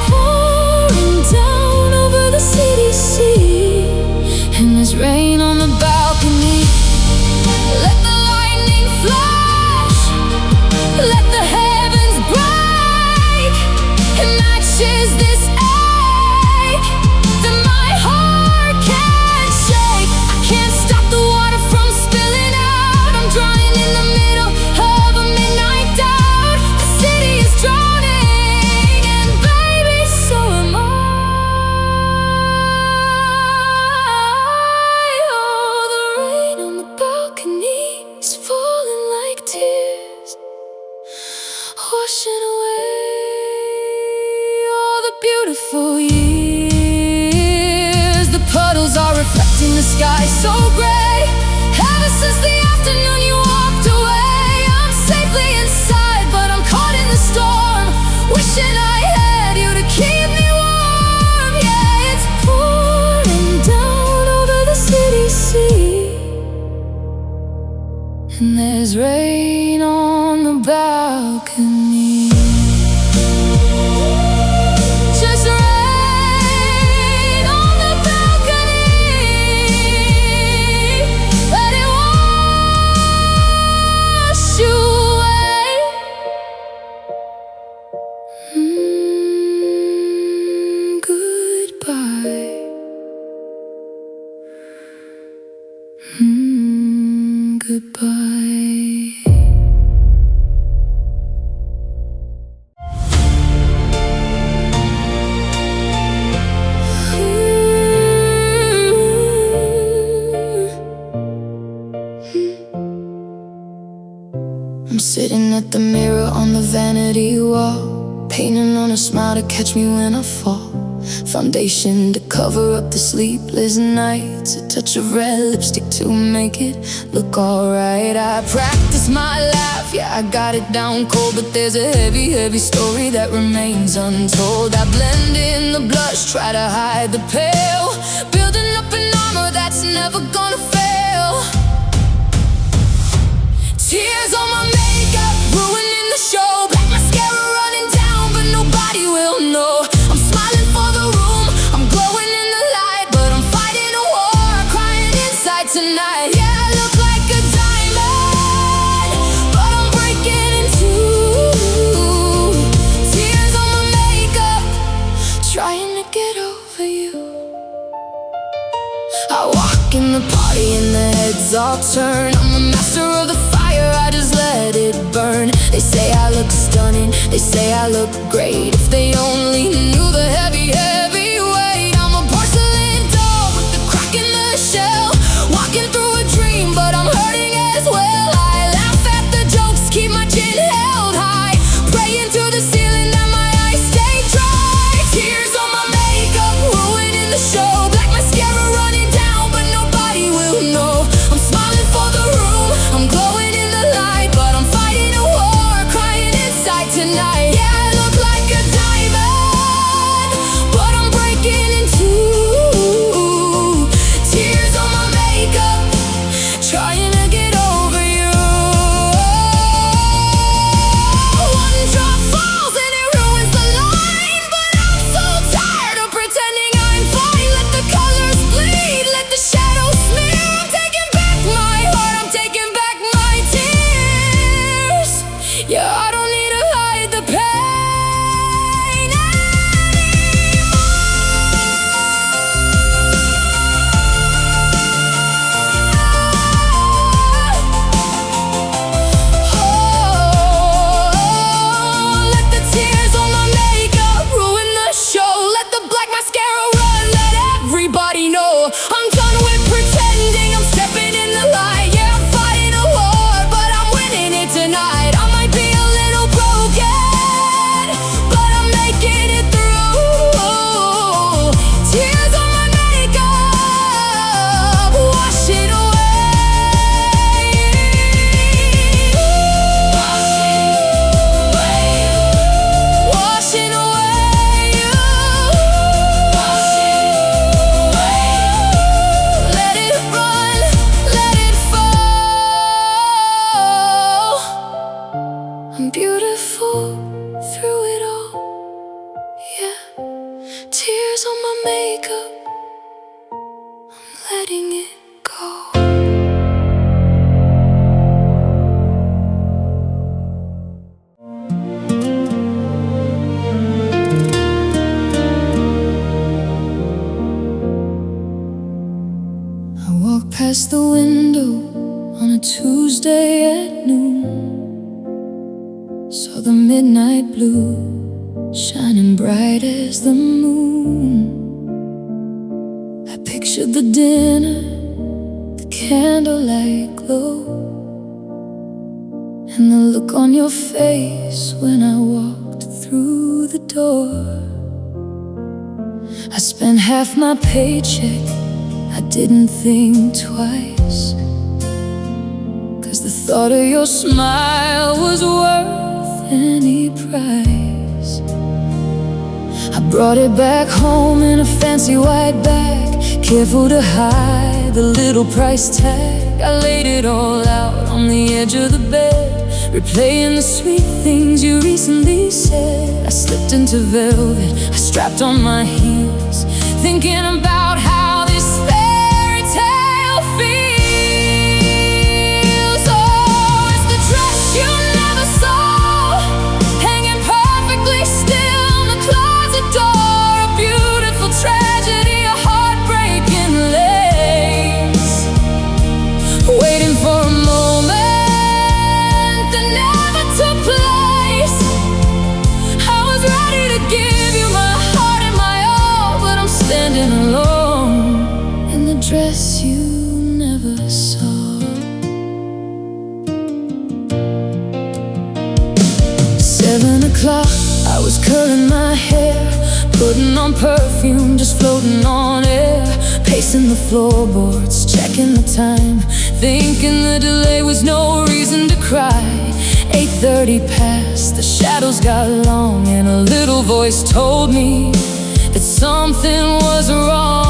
for years. The puddles are reflecting the sky so gray. Ever since the afternoon you walked away, I'm safely inside, but I'm caught in the storm, wishing I had you to keep me warm. Yeah, it's pouring down over the city sea, and there's rain on the balcony. Just rain on the balcony. Let it wash you away. Goodbye. Goodbye. I'm sitting at the mirror on the vanity wall, painting on a smile to catch me when I fall. Foundation to cover up the sleepless nights, a touch of red lipstick to make it look alright. I practice my laugh, yeah, I got it down cold, but there's a heavy, heavy story that remains untold. I blend in the blush, try to hide the pale, building up an armor that's never gonna fail. Tears on my makeup, ruining the show. Black mascara running down, but nobody will know. I'm smiling for the room, I'm glowing in the light, but I'm fighting a war, crying inside tonight. Yeah, I look like a diamond, but I'm breaking in two. Tears on my makeup, trying to get over you. I walk in the party and the heads all turn. I'm a master of the fire, I just let it burn. They say I look stunning, they say I look great. If they only knew the heavy, heavy weight. I'm a porcelain doll with the crack in the shell, walking through a dream, but I'm hurting as well. I laugh at the jokes, keep my chin held high, praying to the ceiling that my eyes stay dry. Tears on my makeup, ruining the show. Black mascara running down, but nobody will know. I'm smiling for the room, I'm glowing in the light, but I'm fighting a war, crying inside tonight. Yeah, I look like a diamond, but I'm breaking in two. Tears on my makeup, trying to get over you. One drop falls and it ruins the line, but I'm so tired of pretending I'm fine. Let the colors bleed, let the shadows smear. I'm taking back my heart, I'm taking back my tears. Yeah, I don't need to hide the pain Oh, let the tears on my makeup ruin the show. Let the black mascara run, let everybody know. I'm done with pretending, I'm stepping in the light. Yeah, I'm fighting a war, but I'm winning it tonight. I might be a little broken, but I'm making it through. Tears on my makeup, wash it away. Washing away you. Let it run, let it fall. I'm beautiful through it all. Yeah, tears on my makeup, I'm letting it go. I walk past the window on a Tuesday at noon, saw the midnight blue shining bright as the moon. I pictured the dinner, the candlelight glow, and the look on your face when I walked through the door. spent half my paycheck, I didn't think twice, 'cause the thought of your smile was worth any price. I brought it back home in a fancy white bag, careful to hide the little price tag. I laid it all out on the edge of the bed, replaying the sweet things you recently said. I slipped into velvet, I strapped on my heels, thinking about how this fairy tale feels. Oh, it's the dress you never saw, hanging perfectly still on the closet door. A beautiful tragedy, a heartbreaking lace, waiting for a moment that never took place. I was ready to give you my heart and my all, but I'm standing alone in the dress you never saw. 7 o'clock, I was curling my hair, putting on perfume, just floating on air, pacing the floorboards, checking the time, thinking the delay was no reason to cry. 8:30 passed, the shadows got long, and a little voice told me that something was wrong.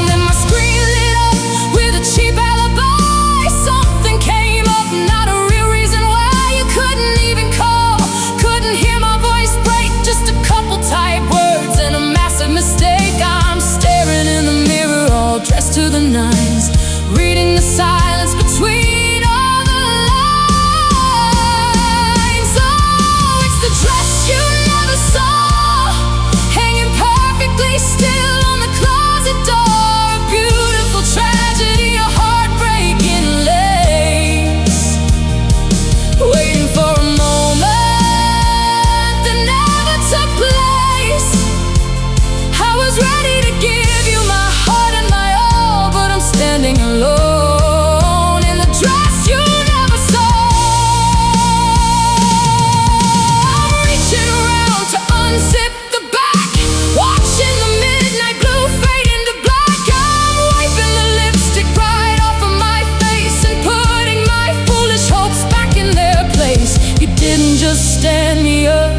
Then my screen lit up with a cheap alibi. Something came up, not a real reason why. You couldn't even call, couldn't hear my voice break, just a couple tight words and a massive mistake. I'm staring in the mirror, all dressed to the nines, reading the silence between all the lines. Oh, it's the dress you never saw, hanging perfectly still on the closet door. A beautiful tragedy, a heartbreaking lace, waiting for a moment that never took place. I was ready to give you my heart and my all, but I'm standing alone in the dress you never saw. I'm reaching around to unzip the back, watching the midnight blue fade into black. I'm wiping the lipstick right off of my face and putting my foolish hopes back in their place. You didn't just stand me up,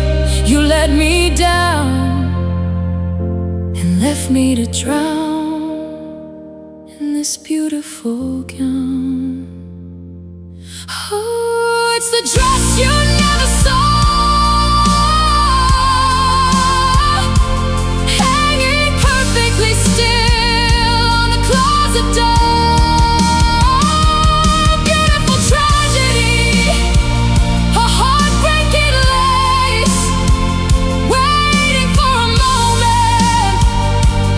you let me down and left me to drown in this beautiful gown. Oh, it's the dress you never saw, hanging perfectly still on the closet door. Beautiful tragedy, a heartbreaking lace, waiting for a moment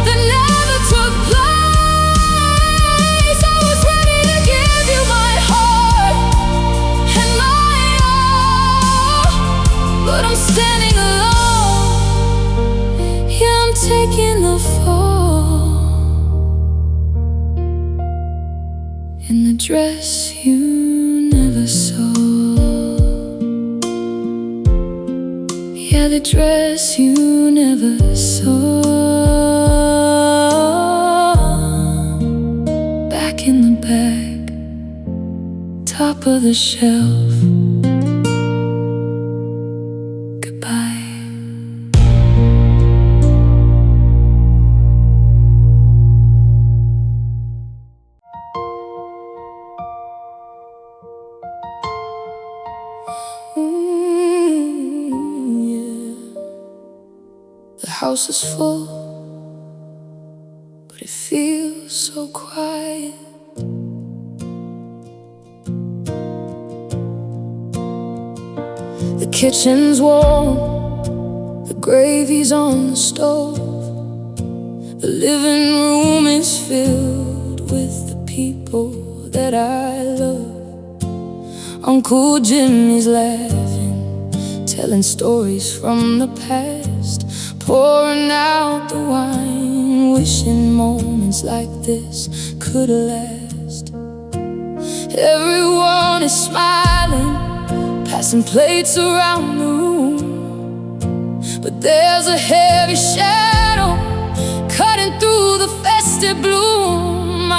that never took place. I was ready to give you my heart and my all, but I'm standing alone. Yeah, I'm taking the fall in the dress you never saw. Yeah, the dress you never saw. Back in the bag, top of the shelf. Goodbye. Yeah. The house is full, but it feels so quiet. The kitchen's warm, the gravy's on the stove. The living room is filled with the people that I love. Uncle Jimmy's laughing, telling stories from the past, pouring out the wine, wishing moments like this could last. Everyone is smiling, passing plates around the room, but there's a heavy shadow cutting through the festive bloom.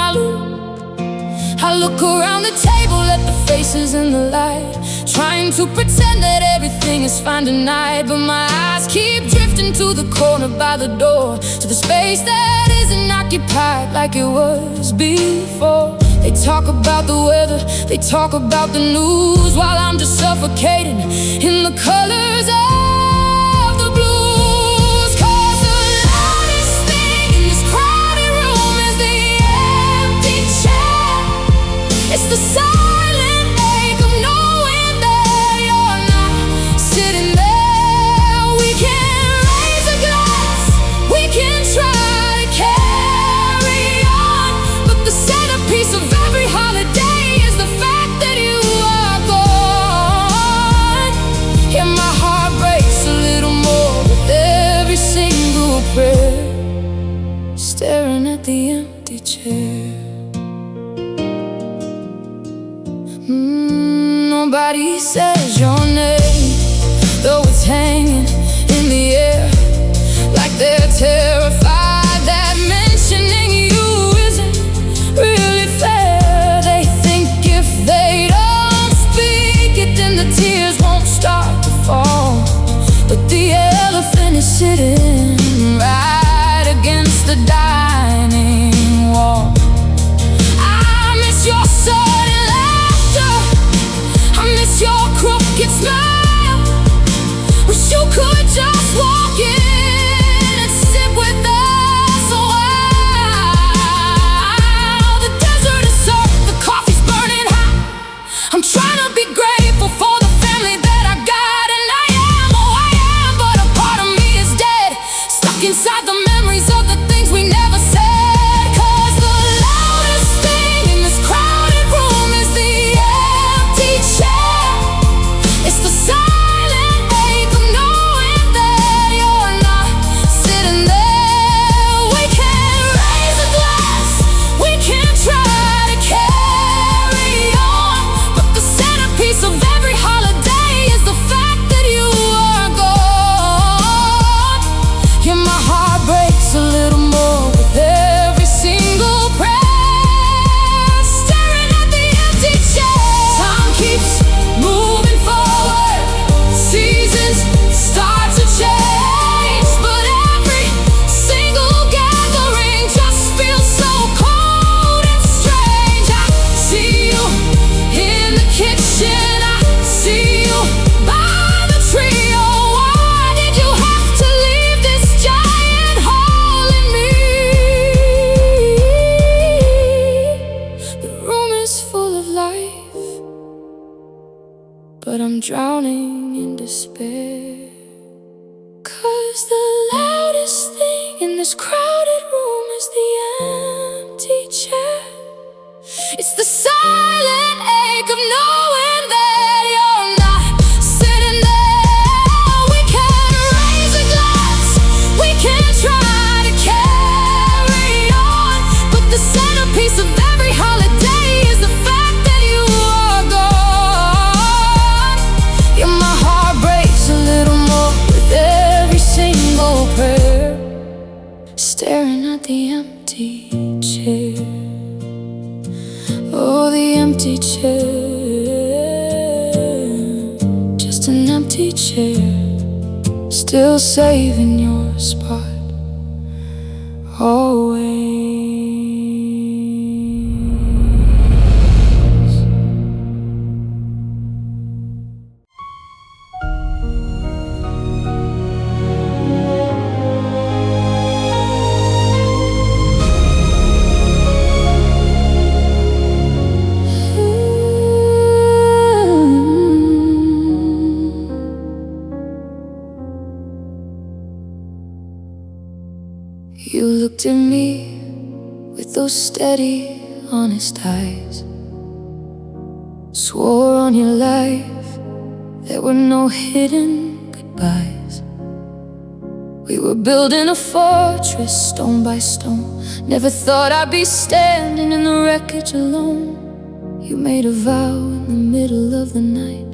I look around the table at the faces in the light, trying to pretend that everything is fine tonight. But my eyes keep drifting to the corner by the door, to the space that isn't occupied like it was before. They talk about the weather, they talk about the news, while I'm just suffocating in the colors of the blues. 'Cause the loudest thing in this crowded room is the empty chair. It's the silent ache of knowing that you're not sitting there. We can raise a glass, we can try to carry on, but the centerpiece of every holiday is the fact that you are gone. Yeah, my heart breaks a little more with every single prayer, staring at the empty chair. Nobody says your name, though it's hanging in the air, like they're terrified that mentioning you isn't really fair. They think if they don't speak it, then the tears won't start to fall. But the elephant is sitting right against the dining wall. I miss your sudden laughter, I miss your crooked smile. Wish you could just walk in and sit with us a while. The desert is surf, the coffee's burning hot. I'm trying to be grateful for the family that I got, and I am, oh I am, but a part of me is dead, stuck inside the memories of the things we never said. 'Cause the loudest thing in this crowded room is the empty chair. It's the silent ache of knowing that you're not sitting there. We can raise a glass, we can try to carry on, but the centerpiece of every holiday is the fact that you are gone. Yeah, my heart breaks a little more with every single prayer, staring at the empty chair. Time keeps moving forward, seasons start to change, but every single gathering just feels so cold and strange. I see you in the kitchen, I see you by the tree. Oh, why did you have to leave this giant hole in me? The room is full of life, but I'm drowning in despair. 'Cause the loudest thing in this crowded room is the empty chair. It's the silent ache of knowing that you're not sitting there. We can raise a glass, we can try to carry on, but the centerpiece of every holiday is the fact that you are gone. Yeah, my heart breaks a little more with every single prayer, staring at the empty chair. Oh, the empty chair, just an empty chair, still saving your spot always. You looked at me with those steady, honest eyes, swore on your life there were no hidden goodbyes. We were building a fortress stone by stone. Never thought I'd be standing in the wreckage alone. You made a vow in the middle of the night.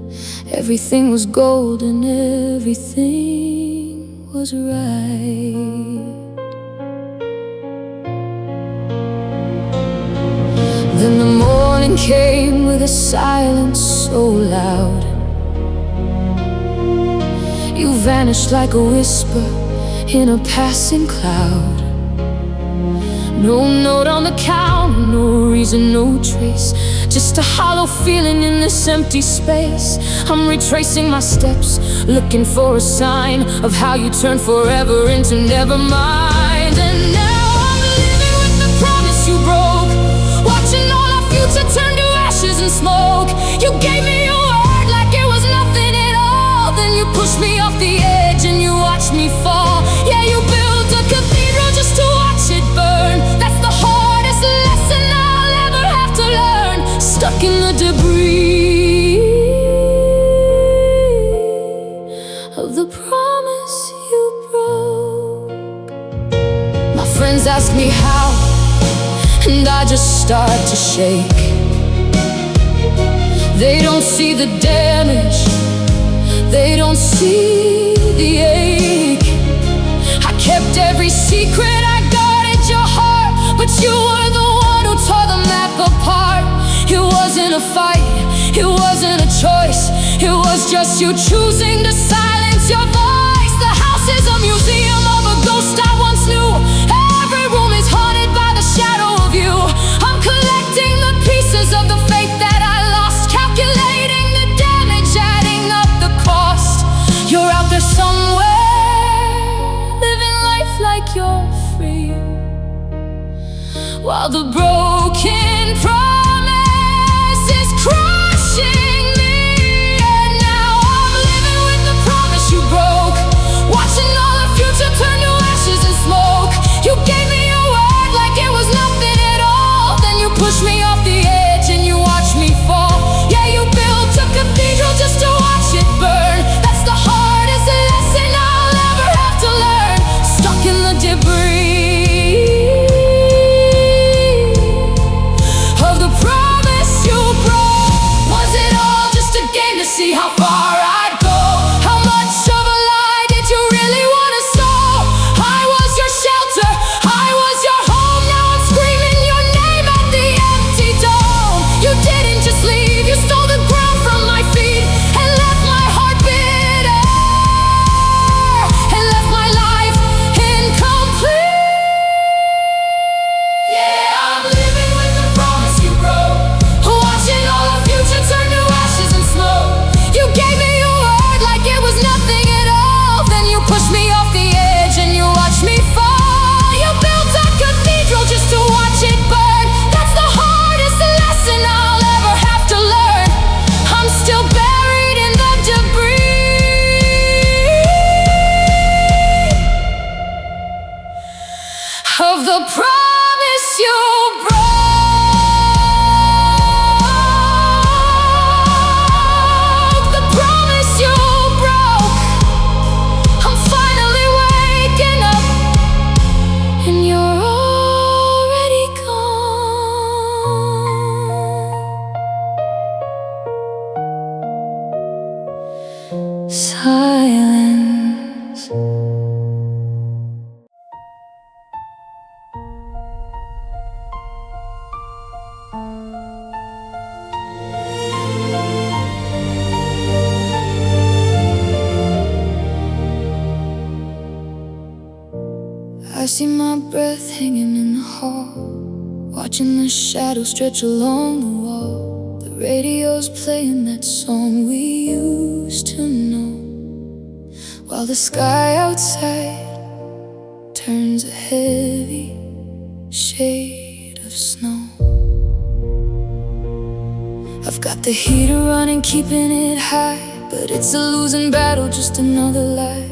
Everything was gold and everything was right. Then the morning came with a silence so loud. You vanished like a whisper in a passing cloud. No note on the counter, no reason, no trace, just a hollow feeling in this empty space. I'm retracing my steps, looking for a sign of how you turned forever into never mind. And now I'm living with the promise you broke, watching all our future turn to ashes and smoke. You gave me your word like it was nothing at all, then you pushed me off the edge and you watched me fall. Yeah, you built a cathedral just to watch it burn. That's the hardest lesson I'll ever have to learn, stuck in the debris of the promise you broke. My friends ask me how, and I just start to shake. They don't see the damage, they don't see the ache. I kept every secret, I guarded your heart, but you were the one who tore the map apart. It wasn't a fight, it wasn't a choice, it was just you choosing to silence your voice. The house is a museum of a ghost I once knew. Every room is haunted by the shadow of you. I'm collecting the pieces of the faith that I lost, calculating the damage, adding up the cost. You're out there somewhere, living life like you're free, while the broken promise is crushing me. And now I'm living with the promise you broke, watching all the future turn to ashes and smoke. You gave me your word like it was nothing at all, then you pushed me off the edge and you watched me fall. Yeah, you built a cathedral just to watch it burn. That's the hardest lesson I'll ever have to learn, stuck in the debris of the promise you broke. Was it all just a game to see how far I'd go? How much of a lie did you really want to sow? I was your shelter, I was your home, now I'm screaming your name at the empty dome. You didn't just leave, you stole the ground from my feet and left my heart bitter, and left my life incomplete. Yeah, I'm living with the promise you broke, watching all the future turn to ashes and smoke. You gave me your word like it was nothing at all, then you pushed me off the edge and you watched me fall. You built a cathedral just to watch it burn. That's the hardest lesson I'll ever have to learn. I'm still buried in the debris of the promise you broke. The promise you broke. I'm finally waking up, and you're already gone. Silence. I see my breath hanging in the hall, watching the shadows stretch along the wall. The radio's playing that song we used to know, while the sky outside turns a heavy shade of snow. I've got the heater running, keeping it high, but it's a losing battle, just another lie.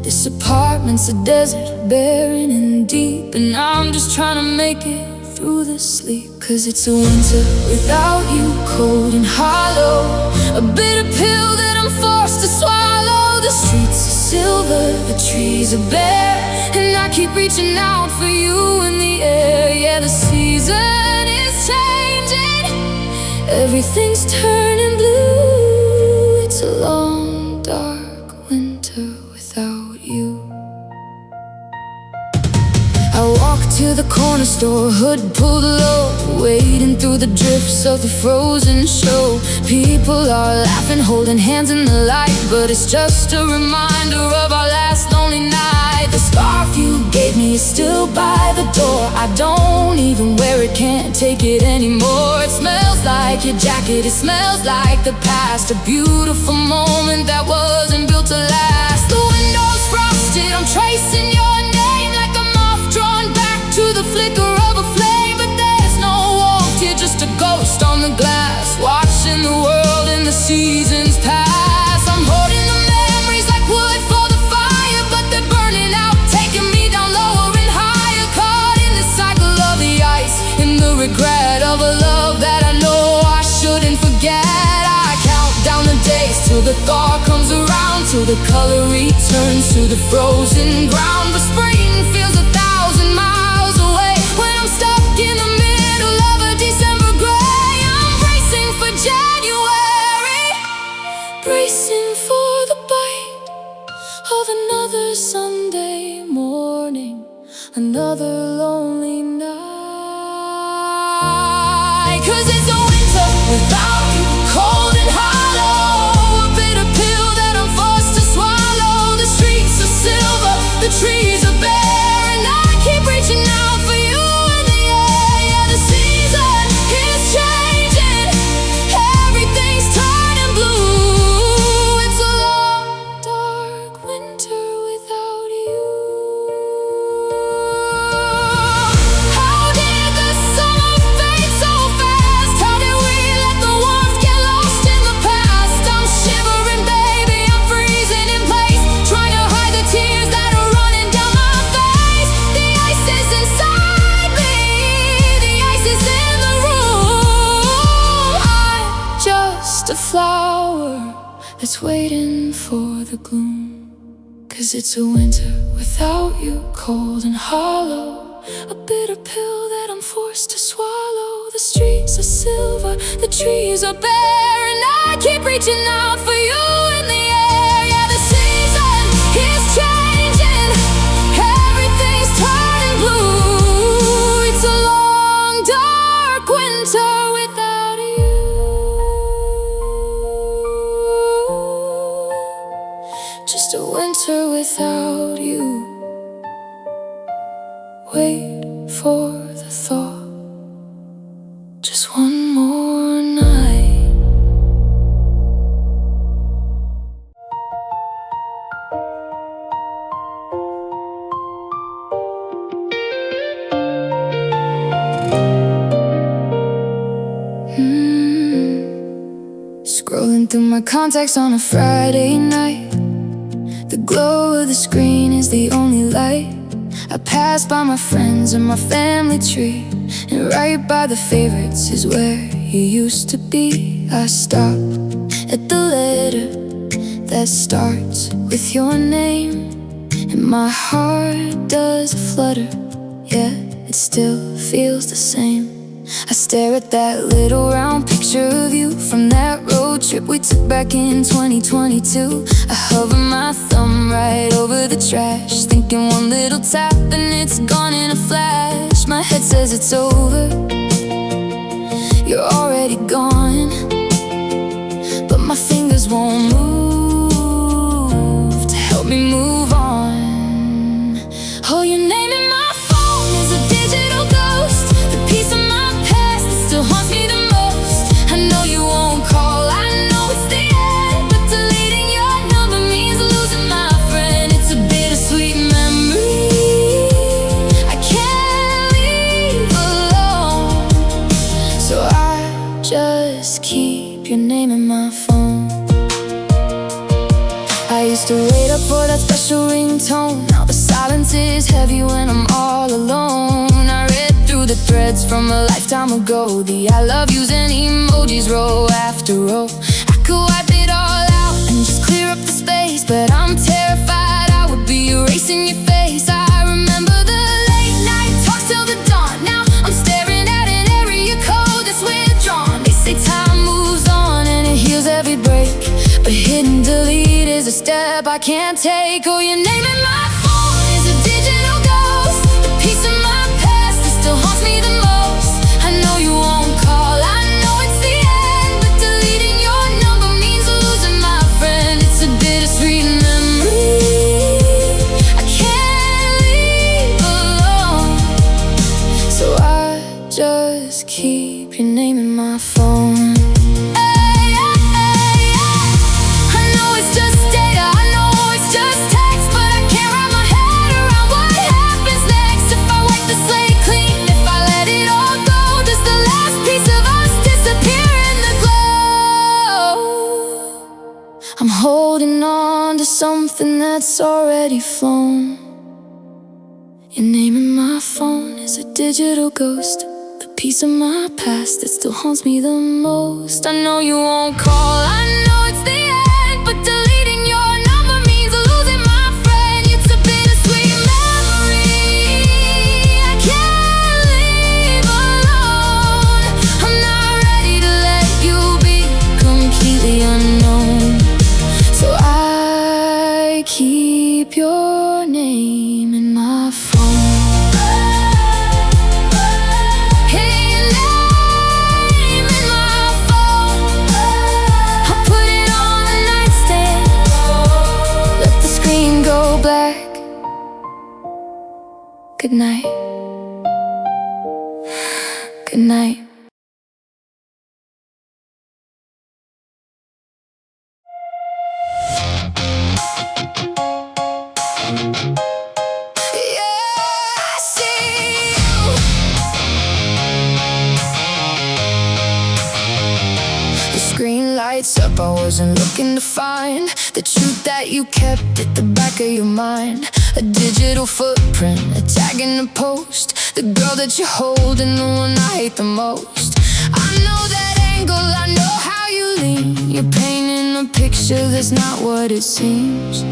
This apartment's a desert, barren and deep, and I'm just trying to make it through the sleep. Cause it's a winter without you, cold and hollow, a bitter pill that I'm forced to swallow. The streets are silver, the trees are bare, and I keep reaching out for you in the air. Yeah, the season is changing, everything's turning blue. It's a long, dark winter without you. corner store, hood pulled low, wading through the drifts of the frozen show. People are laughing, holding hands in the light, but it's just a reminder of our last lonely night. The scarf you gave me is still by the door. I don't even wear it, can't take it anymore. It smells like your jacket, it smells like the past, a beautiful moment that wasn't built to last. The window's frosted, I'm tracing your name like a moth drawn back to the flicker of a flame. But there's no warmth here, just a ghost on the glass, watching the world and the seasons pass. I'm holding the memories like wood for the fire, but they're burning out, taking me down lower and higher. Caught in the cycle of the ice, in the regret of a love that I know I shouldn't forget. I count down the days till the thaw comes around, till the color returns to the frozen ground. But spring feels 1,000 miles away when I'm stuck in the middle of a December gray. I'm bracing for January, bracing for the bite of another Sunday morning, another lonely night. 'Cause it's a winter without you, cold and hollow, a bitter pill that I'm forced to swallow. The streets are silver, the trees are bare, and I keep reaching out for you in the air. Yeah, the season is changing, everything's turning blue. It's a long, dark winter without you. How did the summer fade so fast? How did we let the warmth get lost in the past? I'm shivering, baby, I'm freezing in place, trying to hide the tears that are running down my face. The ice is inside me, the ice is in the room. I'm just a flower that's waiting for the gloom. 'Cause it's a winter without you, cold and hollow, a bitter pill that I'm forced to swallow. The streets are silver, the trees are bare, and I keep reaching out for you in the air. Yeah, the season is changing, everything's turning blue. It's a long, dark winter without you. Just a winter without you. Wait for the thaw, just one more night. Scrolling through my contacts on a Friday night, the glow of the screen is the only light. I pass by my friends and my family tree, and right by the favorites is where you used to be. I stop at the letter that starts with your name, and my heart does flutter, yeah, it still feels the same. I stare at that little round picture of you from that road trip we took back in 2022. I hover my thumb right over the trash, thinking one little tap and it's gone in a flash. My head says it's over, you're already gone, but my fingers won't move to help me move on. Oh, your name in my phone is a digital ghost, the piece of my past that still haunts me the most. I know you won't call, I know it's the end, but deleting your number means losing my friend. It's a bittersweet memory I can't leave alone, so I just keep your name in my phone. I used to wait up for that special ringtone, now the silence is heavy when I'm all alone. I read through the threads from a lifetime ago, the I love yous and emojis row after row. I could wipe it all out and just clear up the space, but I'm terrified I would be erasing your face. I remember the late night talks till the dawn, now I'm staring at an area code that's withdrawn. They say time moves on and it heals every break, but hitting delete is a step I can't take. Oh, your name in my phone is a digital ghost, a piece of my past that still me the most. I know you won't call, I know it's the end, but deleting your number means losing my friend. It's a bittersweet memory I can't leave alone, so I just keep your name in my phone. I'm holding on to something that's already flown. Your name in my phone is a digital ghost, the piece of my past that still haunts me the most. I know you won't call, I know it's the end, but deleting your number means losing my friend. It's a bittersweet memory I can't leave alone. I'm not ready to let you be completely unknown, so I keep your name in my phone. Hey, your name in my phone. I'll put it on the nightstand, let the screen go black. Good night. Good night. Screen lights up, I wasn't looking to find the truth that you kept at the back of your mind. A digital footprint, a tag in the post, the girl that you hold and the one I hate the most. I know that angle, I know how you lean. You're painting a picture that's not what it seems.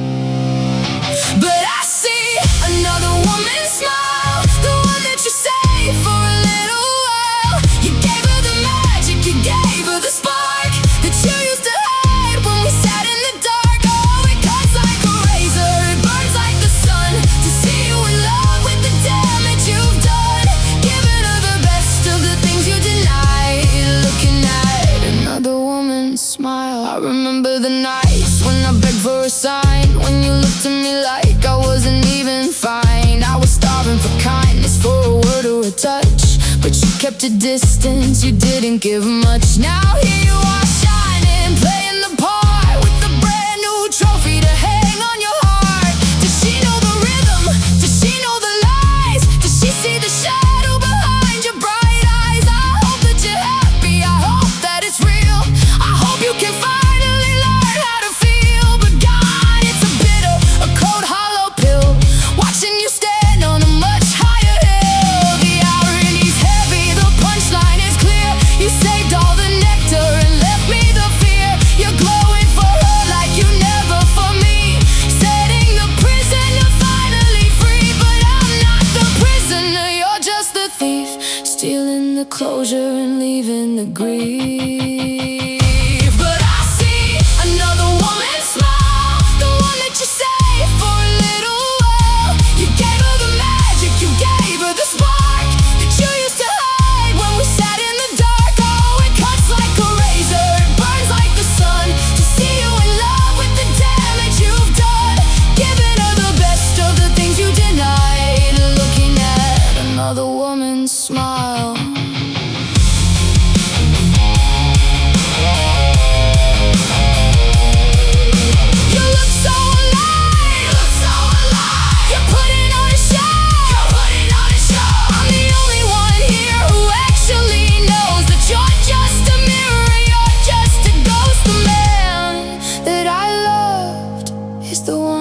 But I see another woman's smile, the one that you saved for a little while. You gave her the magic, you gave her the spark that you used to hide when we sat in the dark. Oh, it cuts like a razor, it burns like the sun, to see you in love with the damage you've done. Giving her the best of the things you denied, looking at another woman's smile. I remember the nights when I begged for a sign, when you looked at me like I wasn't even fine. I was starving for kindness, for a word or a touch, but you kept a distance, you didn't give much. Now here you are shining, playing the part with a brand new trophy to hang on your heart. Does she know the rhythm? Does she know the lies? Does she see the shadow behind your bright eyes? I hope that you're happy, I hope that it's real. I hope you can finally learn how to feel. But God, it's a bitter, a cold, hollow pill, watching you stand on a much higher hill. The irony's heavy, the punchline is clear. You saved all the nectar and left me the fear. You're glowing for her like you never for me, setting the prisoner finally free. But I'm not the prisoner, you're just the thief, stealing the closure and leaving the grief. But I see another woman smile, the one that you saved for a little while. You gave her the magic, you gave her the spark that you used to hide when we sat in the dark. Oh, it cuts like a razor, it burns like the sun, to see you in love with the damage you've done. Giving her the best of the things you denied, looking at another woman's smile. You look so alive, you look so alive. You're putting on a show, you're putting on a show. I'm the only one here who actually knows that you're just a mirror, you're just a ghost. The man that I loved is the one